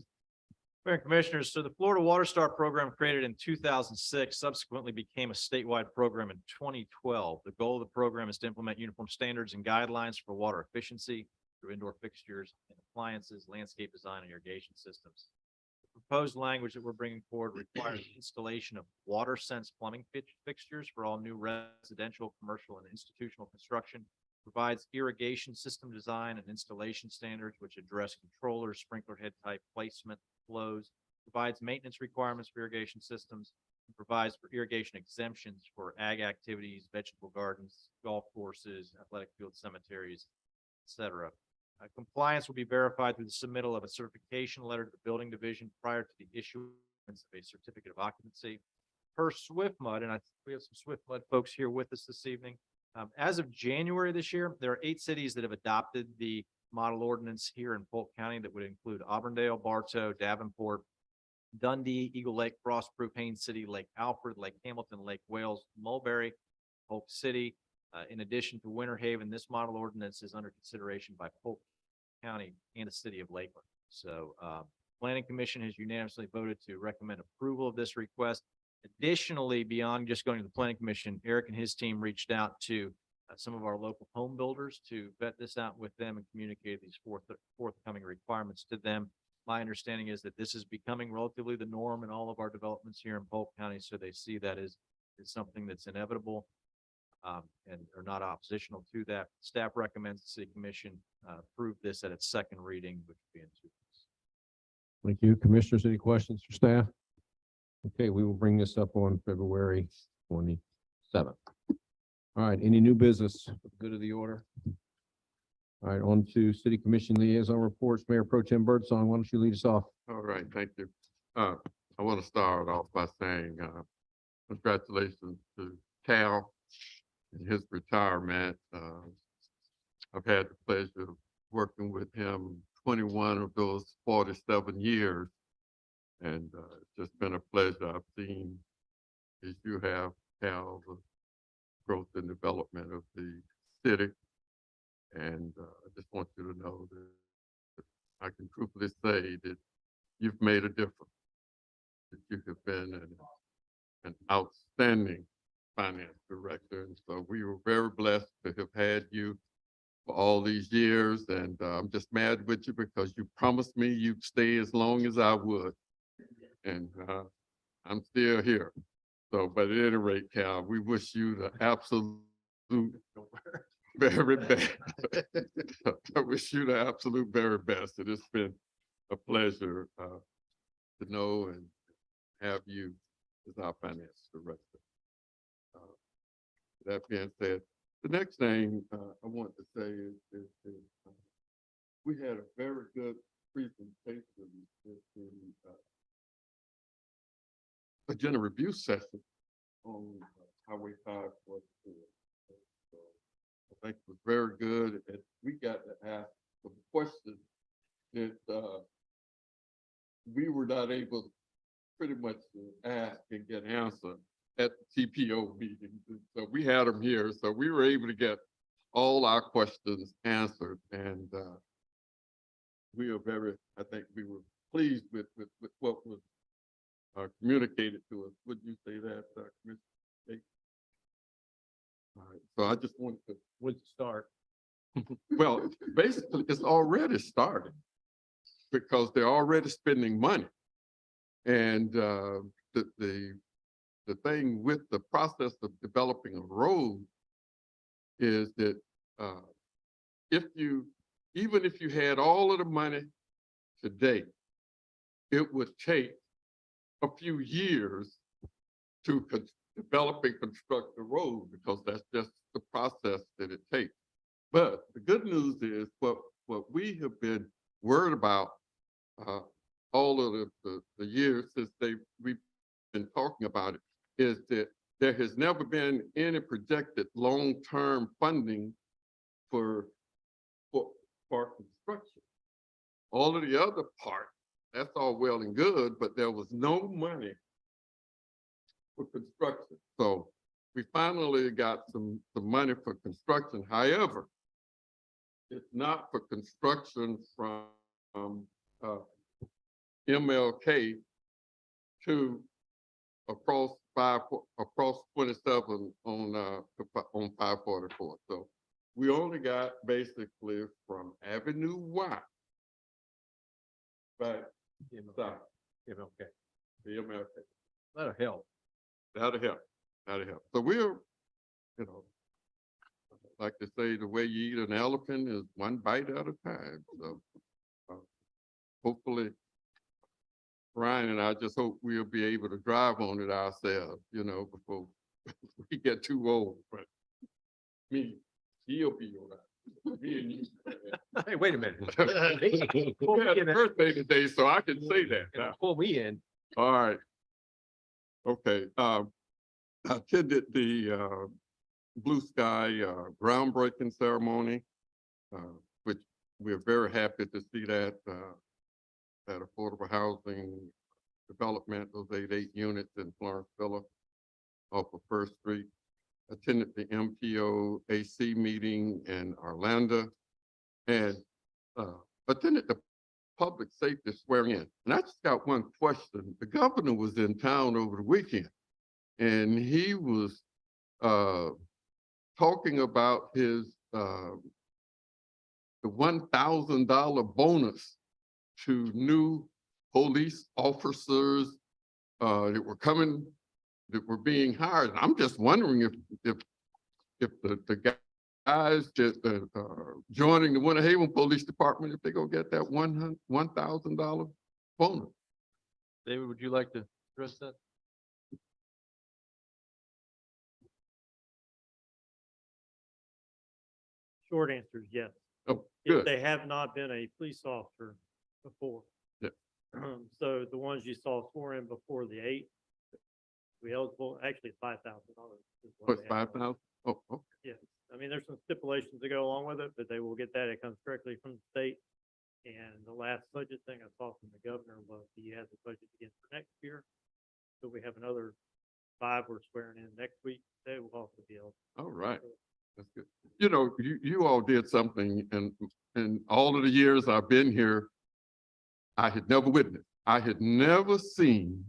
S2: Mayor and Commissioners, so the Florida Water Star program created in 2006 subsequently became a statewide program in 2012. The goal of the program is to implement uniform standards and guidelines for water efficiency through indoor fixtures and appliances, landscape design, and irrigation systems. The proposed language that we're bringing forward requires installation of water sense plumbing fixtures for all new residential, commercial, and institutional construction, provides irrigation system design and installation standards which address controllers, sprinkler head type placement, flows, provides maintenance requirements for irrigation systems, and provides for irrigation exemptions for ag activities, vegetable gardens, golf courses, athletic field cemeteries, etc. Compliance will be verified through the submittal of a certification letter to the building division prior to the issuance of a certificate of occupancy. Per SwiftMud, and we have some SwiftMud folks here with us this evening. As of January this year, there are 8 cities that have adopted the model ordinance here in Polk County that would include Auburndale, Bartow, Davenport, Dundee, Eagle Lake, Frostproof, Haines City, Lake Alfred, Lake Hamilton, Lake Wales, Mulberry, Polk City. In addition to Winter Haven, this model ordinance is under consideration by Polk County and the city of Lakeland. So Planning Commission has unanimously voted to recommend approval of this request. Additionally, beyond just going to the Planning Commission, Eric and his team reached out to some of our local home builders to vet this out with them and communicate these forthcoming requirements to them. My understanding is that this is becoming relatively the norm in all of our developments here in Polk County, so they see that as something that's inevitable and are not oppositional to that. Staff recommends the City Commission approve this at its second reading, which will be in 2 weeks.
S1: Thank you. Commissioners, any questions for staff? Okay, we will bring this up on February 27th. All right, any new business? Good of the order. All right, on to City Commission liaison reports. Mayor Pro Tem Birdsong, why don't you lead us off?
S10: All right, thank you. I want to start off by saying congratulations to Cal and his retirement. I've had the pleasure of working with him 21 of those 47 years. And it's just been a pleasure. I've seen, as you have, Cal, the growth and development of the city. And I just want you to know that I can truthfully say that you've made a difference. That you have been an outstanding finance director. And so we were very blessed to have had you for all these years. And I'm just mad with you because you promised me you'd stay as long as I would. And I'm still here. So, but at any rate, Cal, we wish you the absolute very best. I wish you the absolute very best. It has been a pleasure to know and have you as our finance director. That being said, the next thing I want to say is we had a very good presentation in a general review session on Highway 544. So I think it was very good, and we got to ask some questions that we were not able pretty much ask and get answer at the TPO meetings. And so we had them here, so we were able to get all our questions answered, and we are very, I think we were pleased with what was communicated to us. Would you say that, Commissioner Gates? All right, so I just wanted to.
S1: Would start.
S10: Well, basically, it's already started because they're already spending money. And the thing with the process of developing a road is that even if you had all of the money today, it would take a few years to develop and construct the road because that's just the process that it takes. But the good news is what we have been worried about all of the years since we've been talking about it is that there has never been any projected long-term funding for construction. All of the other part, that's all well and good, but there was no money for construction. So we finally got some money for construction. However, it's not for construction from MLK to across 27 on 544. So we only got basically from Avenue Y. But
S1: MLK.
S10: the MLK.
S1: That'll help.
S10: That'll help. That'll help. So we're, like they say, the way you eat an elephant is one bite at a time. So hopefully, Ryan and I just hope we'll be able to drive on it ourselves, before we get too old. But he'll be all right. Me and you.
S1: Hey, wait a minute.
S10: We had a birthday today, so I can say that now.
S1: Pull me in.
S10: All right. Okay, I attended the Blue Sky groundbreaking ceremony, which we're very happy to see that affordable housing development, those 88 units in Florence Villa off of First Street. Attended the MPO AC meeting in Orlando and attended the public safety swearing in. And I just got one question. The governor was in town over the weekend and he was talking about his the $1,000 bonus to new police officers that were being hired. And I'm just wondering if the guys that joining the Winter Haven Police Department, if they're gonna get that $1,000 bonus.
S2: David, would you like to address that?
S13: Short answer is yes.
S10: Oh,
S13: If
S10: good.
S13: they have not been a police officer before.
S10: Yeah.
S13: So the ones you saw sworn in before the 8th, we eligible, actually $5,000.
S10: What's 5,000? Oh, okay.
S13: Yes, I mean, there's some stipulations that go along with it, but they will get that. It comes directly from the state. And the last budget thing I saw from the governor was he has a budget again for next year. So we have another 5 we're swearing in next week. They will also be eligible.
S10: All right. That's good. You all did something and all of the years I've been here, I had never witnessed. I had never seen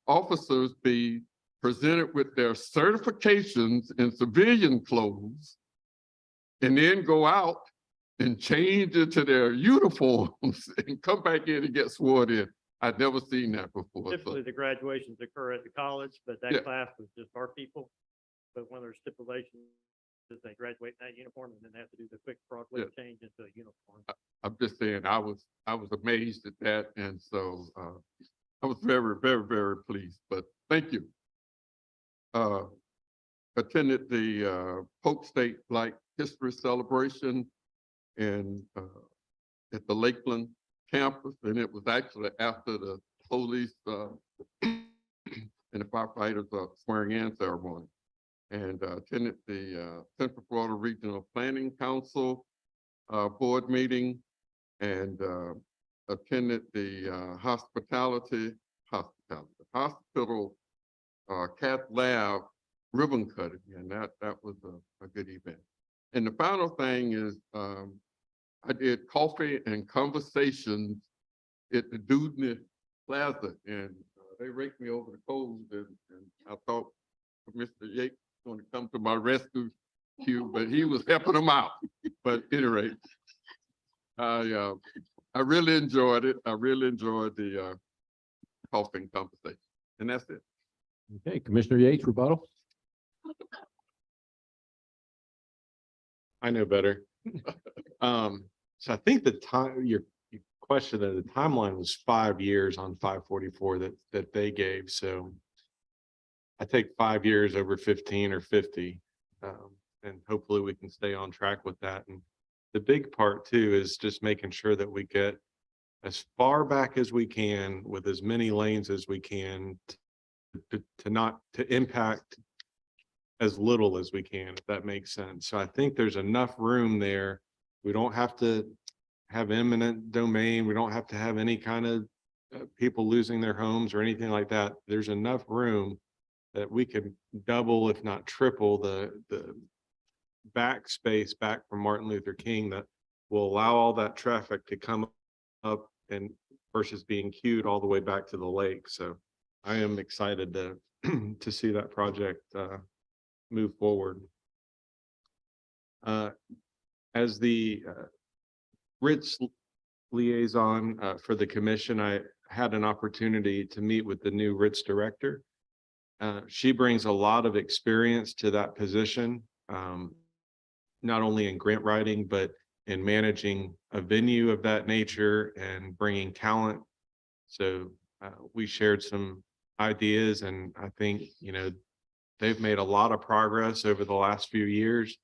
S10: officers be presented with their certifications in civilian clothes and then go out and change into their uniforms and come back in and get sworn in. I'd never seen that before.
S13: Typically, the graduations occur at the college, but
S10: Yeah.
S13: that class was just our people. But one of their stipulations is they graduate in that uniform and then they have to do the quick Broadway change into a uniform.
S10: I'm just saying, I was amazed at that. And so I was very, very, very pleased, but thank you. Attended the Polk State Black History Celebration at the Lakeland campus. And it was actually after the police and the firefighters swearing in ceremony. And attended the Central Florida Regional Planning Council board meeting and attended the hospital cath lab ribbon cutting, and that was a good event. And the final thing is, I did coffee and conversations at the Dudney Plaza, and they raked me over the coals, and I thought Mr. Yates was going to come to my rescue, but he was helping them out. But at any rate, I really enjoyed it. I really enjoyed the coffee and conversation, and that's it.
S1: Okay, Commissioner Yates, rebuttal.
S14: I know better. So I think the time, your question that the timeline was 5 years on 544 that they gave, so I take 5 years over 15 or 50. And hopefully we can stay on track with that. And the big part too is just making sure that we get as far back as we can with as many lanes as we can to impact as little as we can, if that makes sense. So I think there's enough room there. We don't have to have eminent domain. We don't have to have any kind of people losing their homes or anything like that. There's enough room that we could double, if not triple, the back space back from Martin Luther King that will allow all that traffic to come up and versus being queued all the way back to the lake. So I am excited to to see that project move forward. As the RITS liaison for the commission, I had an opportunity to meet with the new RITS director. She brings a lot of experience to that position, not only in grant writing, but in managing a venue of that nature and bringing talent. So we shared some ideas, and I think, you know, they've made a lot of progress over the last few years,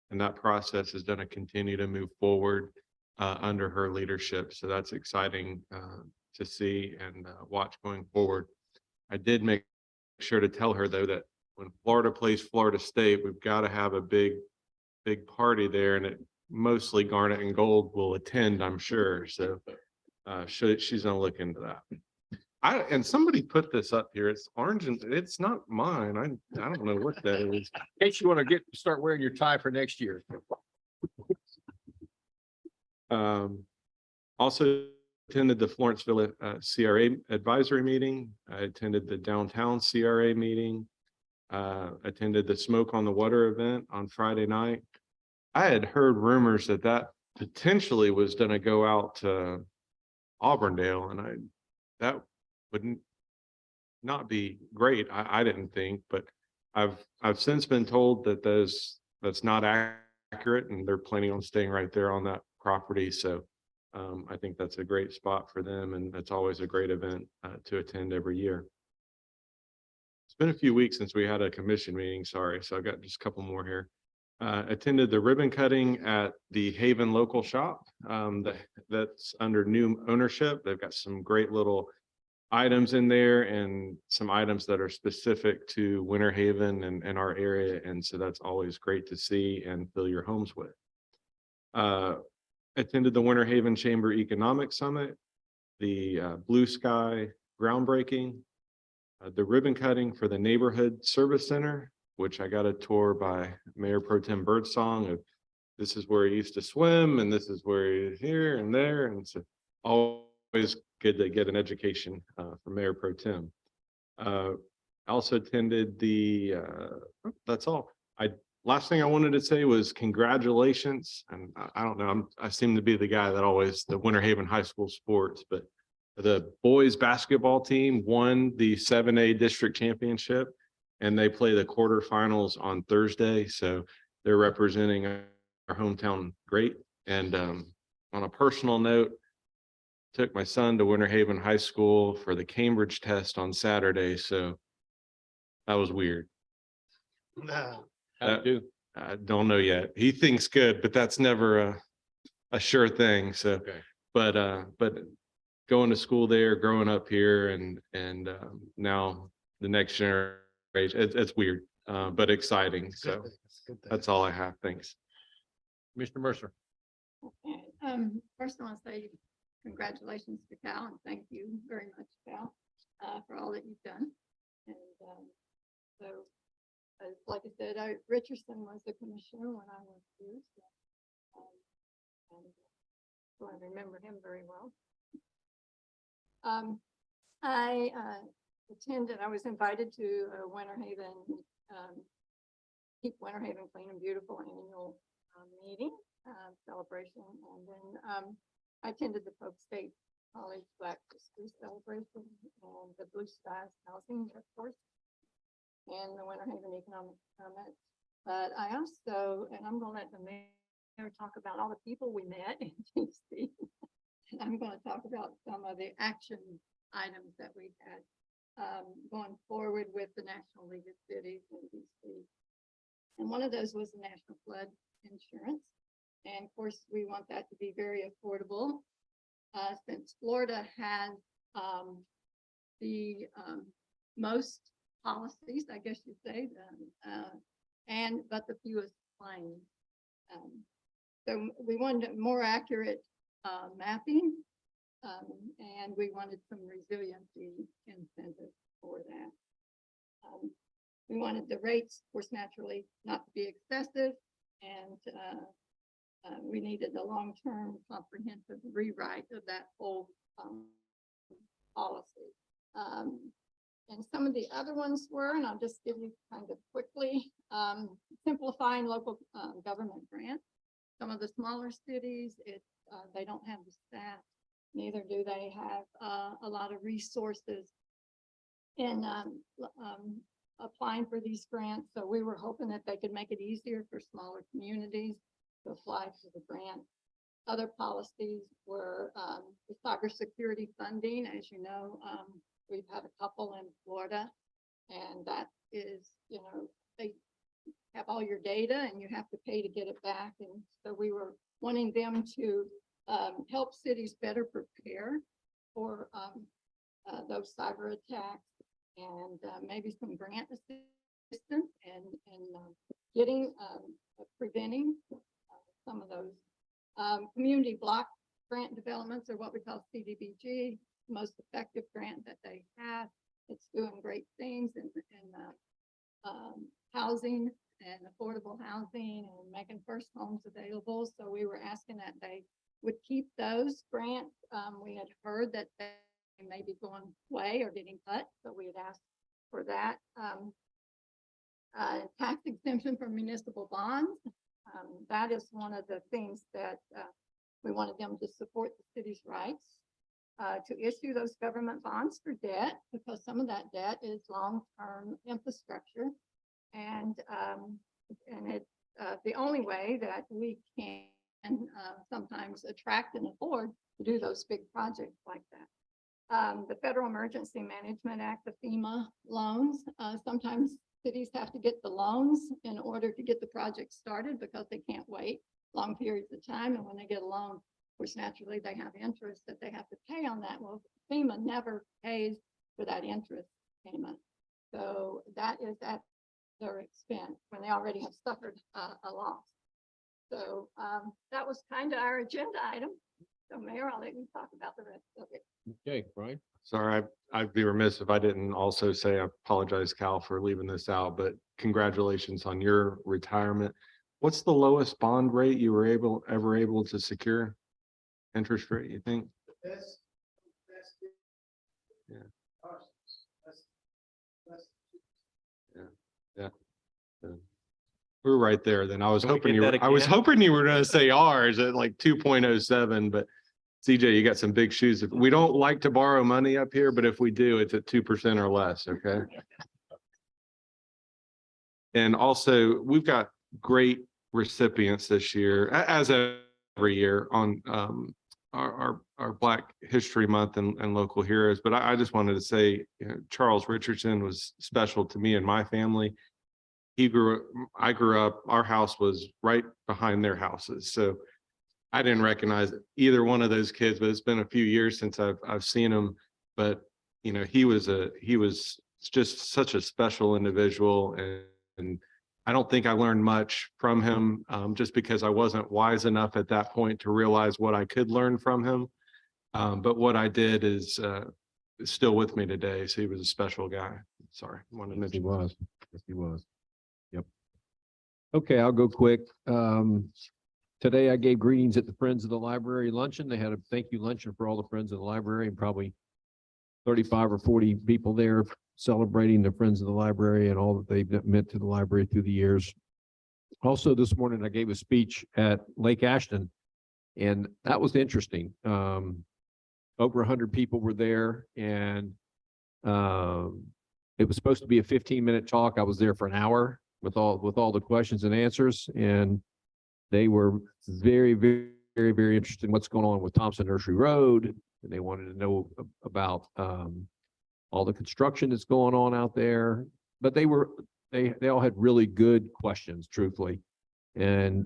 S14: and that process is going to continue to move forward under her leadership. So that's exciting to see and watch going forward. I did make sure to tell her though that when Florida plays Florida State, we've got to have a big party there, and it mostly Garnet and Gold will attend, I'm sure. So she's gonna look into that. And somebody put this up here. It's orange and it's not mine. I don't know what that is.
S1: In case you want to start wearing your tie for next year.
S14: Also attended the Lawrenceville CRA advisory meeting. I attended the downtown CRA meeting. Attended the Smoke on the Water event on Friday night. I had heard rumors that potentially was going to go out to Auburndale, and that wouldn't not be great. I didn't think, but I've since been told that that's not accurate, and they're planning on staying right there on that property. So I think that's a great spot for them, and that's always a great event to attend every year. It's been a few weeks since we had a commission meeting, sorry, so I've got just a couple more here. Attended the ribbon cutting at the Haven local shop that's under new ownership. They've got some great little items in there and some items that are specific to Winter Haven and our area. And so that's always great to see and fill your homes with. Attended the Winter Haven Chamber Economic Summit, the Blue Sky groundbreaking, the ribbon cutting for the Neighborhood Service Center, which I got a tour by Mayor Pro Tem Birdsong of this is where he used to swim and this is where he is here and there. And so always good to get an education from Mayor Pro Tem. I also attended the, that's all. Last thing I wanted to say was congratulations. And I don't know, I seem to be the guy that always, the Winter Haven High School sports, but the boys basketball team won the 7A district championship, and they play the quarterfinals on Thursday. So they're representing our hometown great. And on a personal note, took my son to Winter Haven High School for the Cambridge test on Saturday. So that was weird.
S1: How'd you do?
S14: I don't know yet. He thinks good, but that's never a sure thing. So,
S1: Okay.
S14: but going to school there, growing up here, and now the next generation, it's weird, but exciting. So that's all I have. Thanks.
S1: Mr. Mercer.
S15: First I want to say
S9: congratulations to Cal and thank you very much, Cal, for all that you've done. And so, like I said, Richardson was the commissioner when I was here. So I remember him very well. I I was invited to a Winter Haven, Keep Winter Haven Clean and Beautiful annual meeting, celebration. And then I attended the Polk State College Black History Celebration and the Blue Skies Housing, of course, and the Winter Haven Economic Summit. But I also, and I'm going to let the mayor talk about all the people we met in DC. And I'm going to talk about some of the action items that we had going forward with the National League of Cities in DC. And one of those was the National Flood Insurance. And of course, we want that to be very affordable since Florida has the most policies, I guess you'd say, but the fewest claims. So we wanted more accurate mapping, and we wanted some resiliency incentives for that. We wanted the rates, of course, naturally not to be excessive, and we needed a long-term comprehensive rewrite of that whole policy. And some of the other ones were, and I'll just give you kind of quickly, simplifying local government grants. Some of the smaller cities, they don't have the staff, neither do they have a lot of resources in applying for these grants. So we were hoping that they could make it easier for smaller communities to apply for the grant. Other policies were the cybersecurity funding. As you know, we've had a couple in Florida, and that is, they have all your data and you have to pay to get it back. And so we were wanting them to help cities better prepare for those cyber attacks, and maybe some grant assistance and getting preventing some of those. Community block grant developments are what we call CDBG, most effective grant that they have. It's doing great things in housing and affordable housing and making first homes available. So we were asking that they would keep those grants. We had heard that they may be going away or getting cut, so we had asked for that. Tax exemption for municipal bonds. That is one of the things that we wanted them to support the city's rights to issue those government bonds for debt, because some of that debt is long-term infrastructure. And it's the only way that we can sometimes attract and afford to do those big projects like that. The Federal Emergency Management Act, the FEMA loans, sometimes cities have to get the loans in order to get the project started because they can't wait long periods of time. And when they get a loan, of course, naturally they have interest that they have to pay on that. Well, FEMA never pays for that interest payment. So that is at their expense when they already have suffered a loss. So that was kind of our agenda item. So Mayor, I'll let you talk about the rest of it.
S1: Okay, Brian.
S14: Sorry, I'd be remiss if I didn't also say, I apologize, Cal, for leaving this out, but congratulations on your retirement. What's the lowest bond rate you were ever able to secure? Interest rate, you think? Yeah. Yeah. We were right there then. I was
S2: Can we
S14: hoping
S2: get that
S14: I was
S2: again?
S14: hoping you were gonna say ours at like 2.07, but CJ, you got some big shoes. We don't like to borrow money up here, but if we do, it's at 2% or less, okay? And also, we've got great recipients this year, as every year on our Black History Month and local heroes. But I just wanted to say, Charles Richardson was special to me and my family. I grew up, our house was right behind their houses. So I didn't recognize either one of those kids, but it's been a few years since I've seen him. But, he was just such a special individual. And I don't think I learned much from him just because I wasn't wise enough at that point to realize what I could learn from him. But what I did is still with me today. So he was a special guy. Sorry, wanted to
S1: Yes, he
S14: mention.
S1: was. Yes, he was. Yep. Okay, I'll go quick. Today I gave greetings at the Friends of the Library luncheon. They had a thank you luncheon for all the Friends of the Library, and probably 35 or 40 people there celebrating the Friends of the Library and all that they've meant to the library through the years. Also, this morning I gave a speech at Lake Ashton, and that was interesting. Over 100 people were there, and it was supposed to be a 15-minute talk. I was there for an hour with all the questions and answers, and they were very, very, very, very interested in what's going on with Thompson Nursery Road, and they wanted to know about all the construction that's going on out there. But they all had really good questions, truthfully, and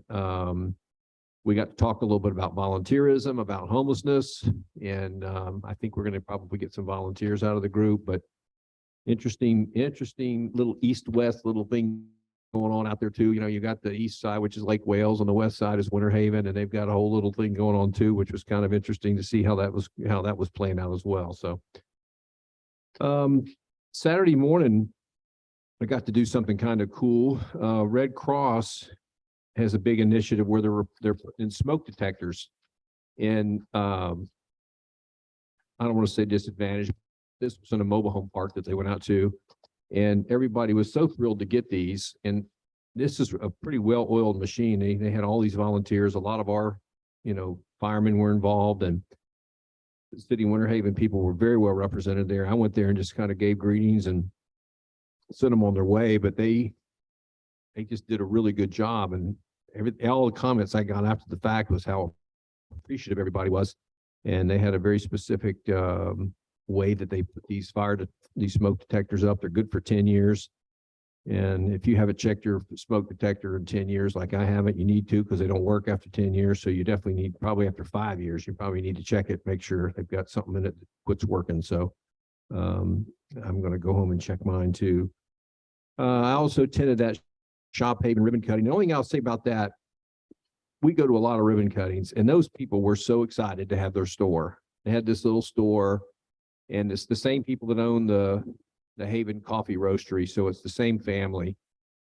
S1: we got to talk a little bit about volunteerism, about homelessness, and I think we're going to probably get some volunteers out of the group. But interesting little east-west little thing going on out there too. You know, you got the east side, which is Lake Wales, on the west side is Winter Haven, and they've got a whole little thing going on too, which was kind of interesting to see how that was playing out as well. So Saturday morning, I got to do something kind of cool. Red Cross has a big initiative where they're putting in smoke detectors, and I don't want to say disadvantaged. This was in a mobile home park that they went out to, and everybody was so thrilled to get these. And this is a pretty well-oiled machine. They had all these volunteers. A lot of our, firemen were involved, and the city of Winter Haven people were very well represented there. I went there and just kind of gave greetings and sent them on their way, but they just did a really good job. And all the comments I got after the fact was how appreciative everybody was. And they had a very specific way that they put these smoke detectors up. They're good for 10 years. And if you haven't checked your smoke detector in 10 years, like I haven't, you need to, because they don't work after 10 years. So you definitely need, probably after 5 years, you probably need to check it, make sure they've got something in it that quits working. So I'm going to go home and check mine too. I also attended that Shop Haven ribbon cutting. The only thing I'll say about that, we go to a lot of ribbon cuttings, and those people were so excited to have their store. They had this little store, and it's the same people that own the Haven Coffee Roastery. So it's the same family.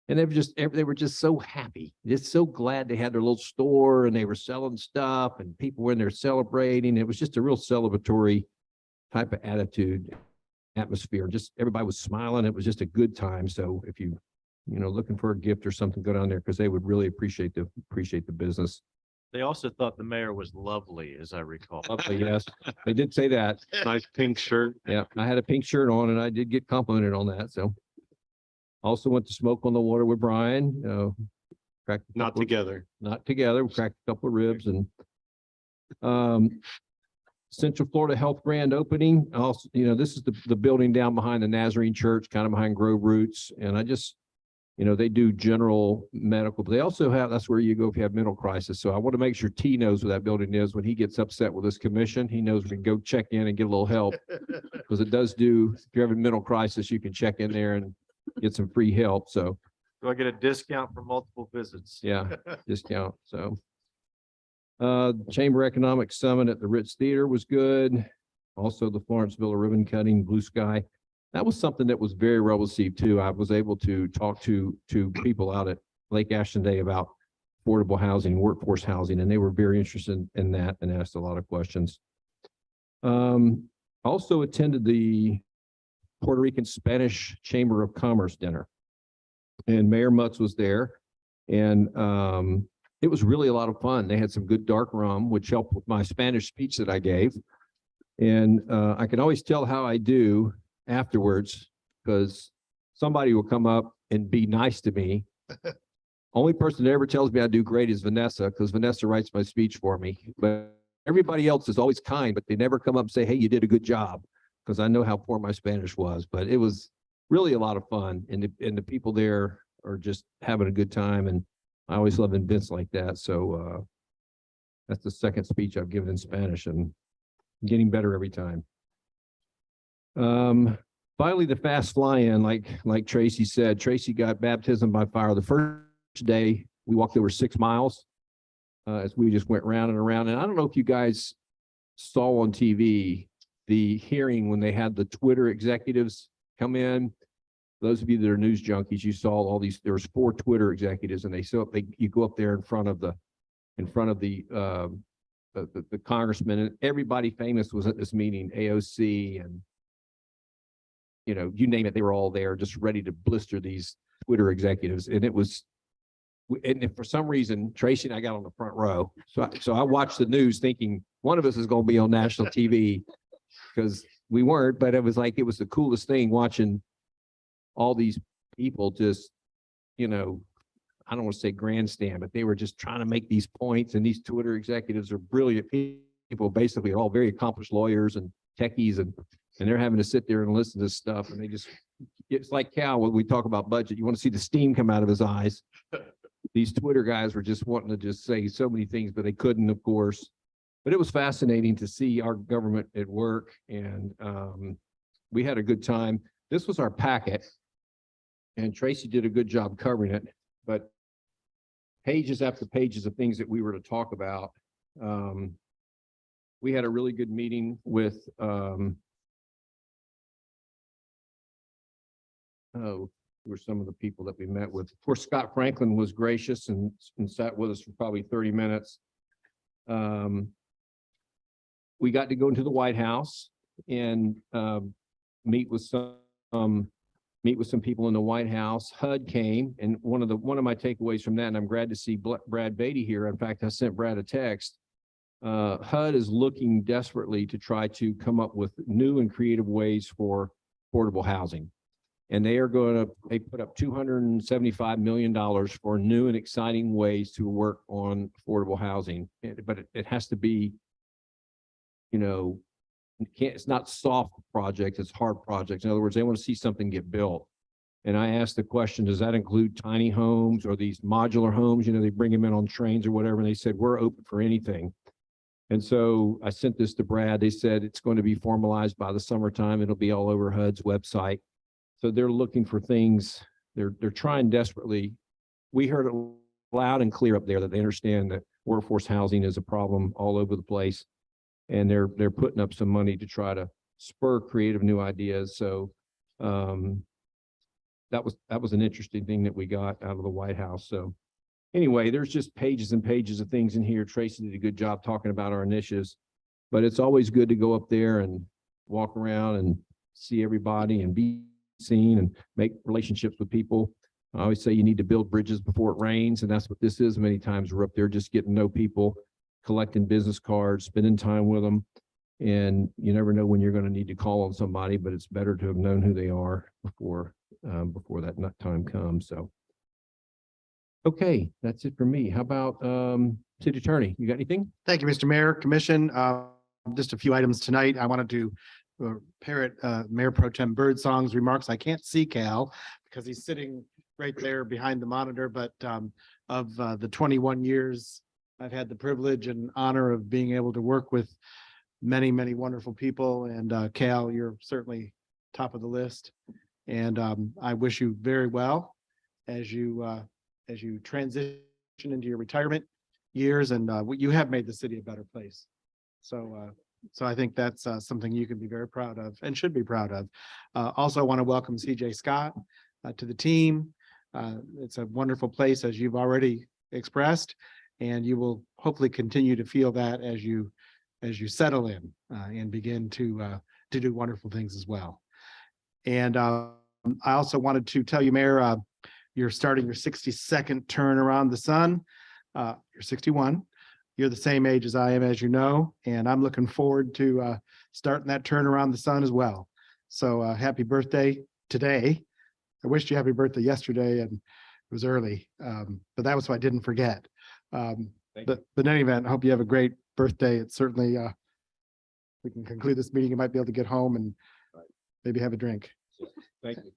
S1: And they were just so happy, just so glad they had their little store, and they were selling stuff, and people were in there celebrating. It was just a real celebratory type of atmosphere. Just everybody was smiling. It was just a good time. So if you looking for a gift or something, go down there, because they would really appreciate the business.
S2: They also thought the mayor was lovely, as I recall.
S1: Lovely, yes, they did say that.
S14: Nice pink shirt.
S1: Yeah, I had a pink shirt on, and I did get complimented on that. So also went to Smoke on the Water with Brian. Cracked a
S14: Not
S1: couple-
S14: together.
S1: Not together. We cracked a couple of ribs. And Central Florida Health Grand Opening. Also, this is the building down behind the Nazarene Church, kind of behind Grove Roots. And I just, they do general medical, but they also have, that's where you go if you have mental crisis. So I want to make sure T knows where that building is. When he gets upset with this commission, he knows we can go check in and get a little help, because it does do, if you're having mental crisis, you can check in there and get some free help. So
S2: Do I get a discount for multiple visits?
S1: yeah, discount. So Chamber Economic Summit at the Ritz Theater was good. Also the Florence Villa ribbon cutting, Blue Sky. That was something that was very well received too. I was able to talk to people out at Lake Ashton Day about affordable housing, workforce housing, and they were very interested in that and asked a lot of questions. Also attended the Puerto Rican Spanish Chamber of Commerce dinner, and Mayor Mutz was there, and it was really a lot of fun. They had some good dark rum, which helped with my Spanish speech that I gave. And I can always tell how I do afterwards, because somebody will come up and be nice to me. Only person that ever tells me I do great is Vanessa, because Vanessa writes my speech for me. But everybody else is always kind, but they never come up and say, hey, you did a good job, because I know how poor my Spanish was. But it was really a lot of fun, and the people there are just having a good time. And I always love events like that. So that's the second speech I've given in Spanish, and getting better every time. Finally, the fast fly-in, like Tracy said, Tracy got baptism by fire. The first day we walked over 6 miles as we just went round and around. And I don't know if you guys saw on TV the hearing when they had the Twitter executives come in. Those of you that are news junkies, you saw all these, there was 4 Twitter executives and you go up there in front of the congressman, and everybody famous was at this meeting, AOC and you name it, they were all there just ready to blister these Twitter executives. And it was, and if for some reason, Tracy and I got on the front row. So I watched the news thinking one of us is going to be on national TV because we weren't, but it was like, it was the coolest thing watching all these people just, I don't want to say grandstand, but they were just trying to make these points. And these Twitter executives are brilliant people, basically all very accomplished lawyers and techies, and they're having to sit there and listen to stuff. And it's like Cal, when we talk about budget, you want to see the steam come out of his eyes. These Twitter guys were just wanting to just say so many things, but they couldn't, of course. But it was fascinating to see our government at work, and we had a good time. This was our packet, and Tracy did a good job covering it, but pages after pages of things that we were to talk about. We had a really good meeting with, who were some of the people that we met with. Of course, Scott Franklin was gracious and sat with us for probably 30 minutes. We got to go into the White House and meet with some people in the White House. HUD came, and one of my takeaways from that, and I'm glad to see Brad Beatty here. In fact, I sent Brad a text. HUD is looking desperately to try to come up with new and creative ways for affordable housing. And they put up $275 million for new and exciting ways to work on affordable housing. But it has to be, it's not soft projects, it's hard projects. In other words, they want to see something get built. And I asked the question, does that include tiny homes or these modular homes? They bring them in on trains or whatever. And they said, we're open for anything. And so I sent this to Brad. They said it's going to be formalized by the summertime. It'll be all over HUD's website. So they're looking for things. They're trying desperately. We heard it loud and clear up there that they understand that workforce housing is a problem all over the place. And they're putting up some money to try to spur creative new ideas. So that was an interesting thing that we got out of the White House. So anyway, there's just pages and pages of things in here. Tracy did a good job talking about our initiatives, but it's always good to go up there and walk around and see everybody and be seen and make relationships with people. I always say you need to build bridges before it rains, and that's what this is. Many times we're up there just getting to know people, collecting business cards, spending time with them. And you never know when you're going to need to call on somebody, but it's better to have known who they are before that time comes. So, okay, that's it for me. How about City Attorney? You got anything?
S11: Thank you, Mr. Mayor, Commission. Just a few items tonight. I wanted to parrot Mayor Pro Tem Birdsong's remarks. I can't see Cal because he's sitting right there behind the monitor, but of the 21 years I've had the privilege and honor of being able to work with many, many wonderful people. And Cal, you're certainly top of the list. And I wish you very well as you transition into your retirement years. And you have made the city a better place. So I think that's something you can be very proud of and should be proud of. Also, I want to welcome CJ Scott to the team. It's a wonderful place, as you've already expressed, and you will hopefully continue to feel that as you settle in and begin to do wonderful things as well. And I also wanted to tell you, Mayor, you're starting your 62nd turn around the sun. You're 61. You're the same age as I am, as you know, and I'm looking forward to starting that turn around the sun as well. So happy birthday today. I wished you happy birthday yesterday, and it was early, but that was so I didn't forget. But in any event, I hope you have a great birthday. It's certainly, we can conclude this meeting. You might be able to get home and maybe have a drink.
S1: Thank you.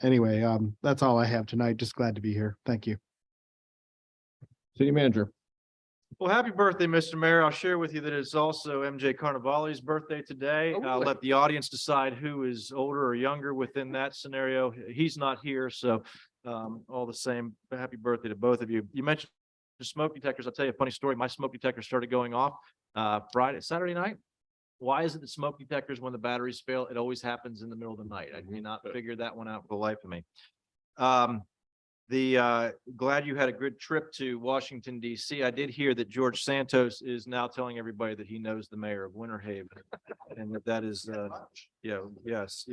S11: Anyway, that's all I have tonight. Just glad to be here. Thank you.
S1: City Manager.
S2: Well, happy birthday, Mr. Mayor. I'll share with you that it's also MJ Carnevale's birthday today.
S1: Oh,
S2: I'll
S1: really?
S2: let the audience decide who is older or younger within that scenario. He's not here, so all the same, happy birthday to both of you. You mentioned the smoke detectors. I'll tell you a funny story. My smoke detector started going off Saturday night. Why is it that smoke detectors, when the batteries fail, it always happens in the middle of the night? I cannot figure that one out for the life of me. Glad you had a good trip to Washington DC. I did hear that George Santos is now telling everybody that he knows the mayor of Winter Haven. And that is, yeah, yes.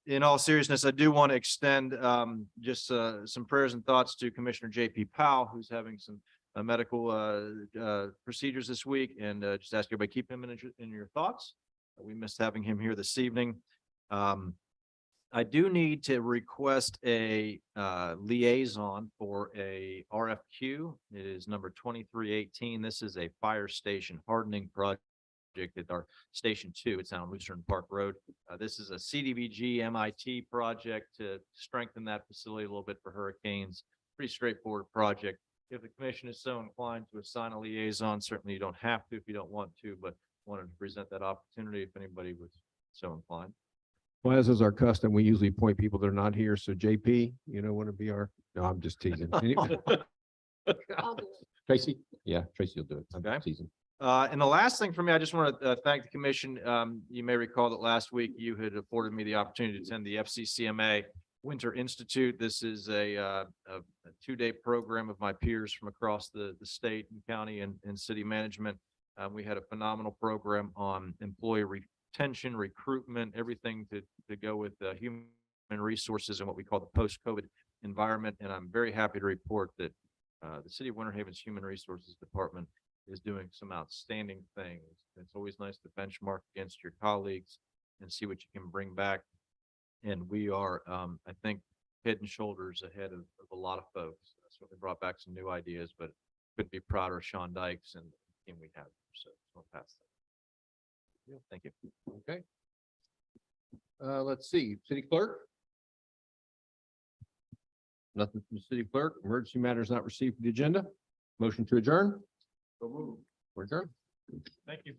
S2: In all seriousness, I do want to extend just some prayers and thoughts to Commissioner JP Powell, who's having some medical procedures this week, and just ask everybody, keep him in your thoughts. We missed having him here this evening. I do need to request a liaison for a RFQ. It is number 2318. This is a fire station hardening project at our Station 2. It's on Lucerne Park Road. This is a CDBG MIT project to strengthen that facility a little bit for hurricanes. Pretty straightforward project. If the commission is so inclined to assign a liaison, certainly you don't have to if you don't want to, but wanted to present that opportunity if anybody was so inclined.
S1: Well, as is our custom, we usually appoint people that are not here. So JP, want to be our, no, I'm just teasing. Anyway.
S9: I'll do it.
S1: Tracy? Yeah, Tracy will do it. I'm
S2: Okay.
S1: teasing.
S2: And the last thing for me, I just want to thank the commission. You may recall that last week you had afforded me the opportunity to attend the FCCMA Winter Institute. This is a two-day program of my peers from across the state and county and city management. We had a phenomenal program on employee retention, recruitment, everything to go with human resources and what we call the post-COVID environment. And I'm very happy to report that the City of Winter Haven's Human Resources Department is doing some outstanding things. It's always nice to benchmark against your colleagues and see what you can bring back. And we are, I think, head and shoulders ahead of a lot of folks. So we brought back some new ideas, but couldn't be prouder of Sean Dykes and the team we have. So I'll pass that. Yeah, thank you.
S1: Okay. Let's see, city clerk? Nothing from the city clerk. Emergency matters not received for the agenda. Motion to adjourn? We're adjourned.
S2: Thank you.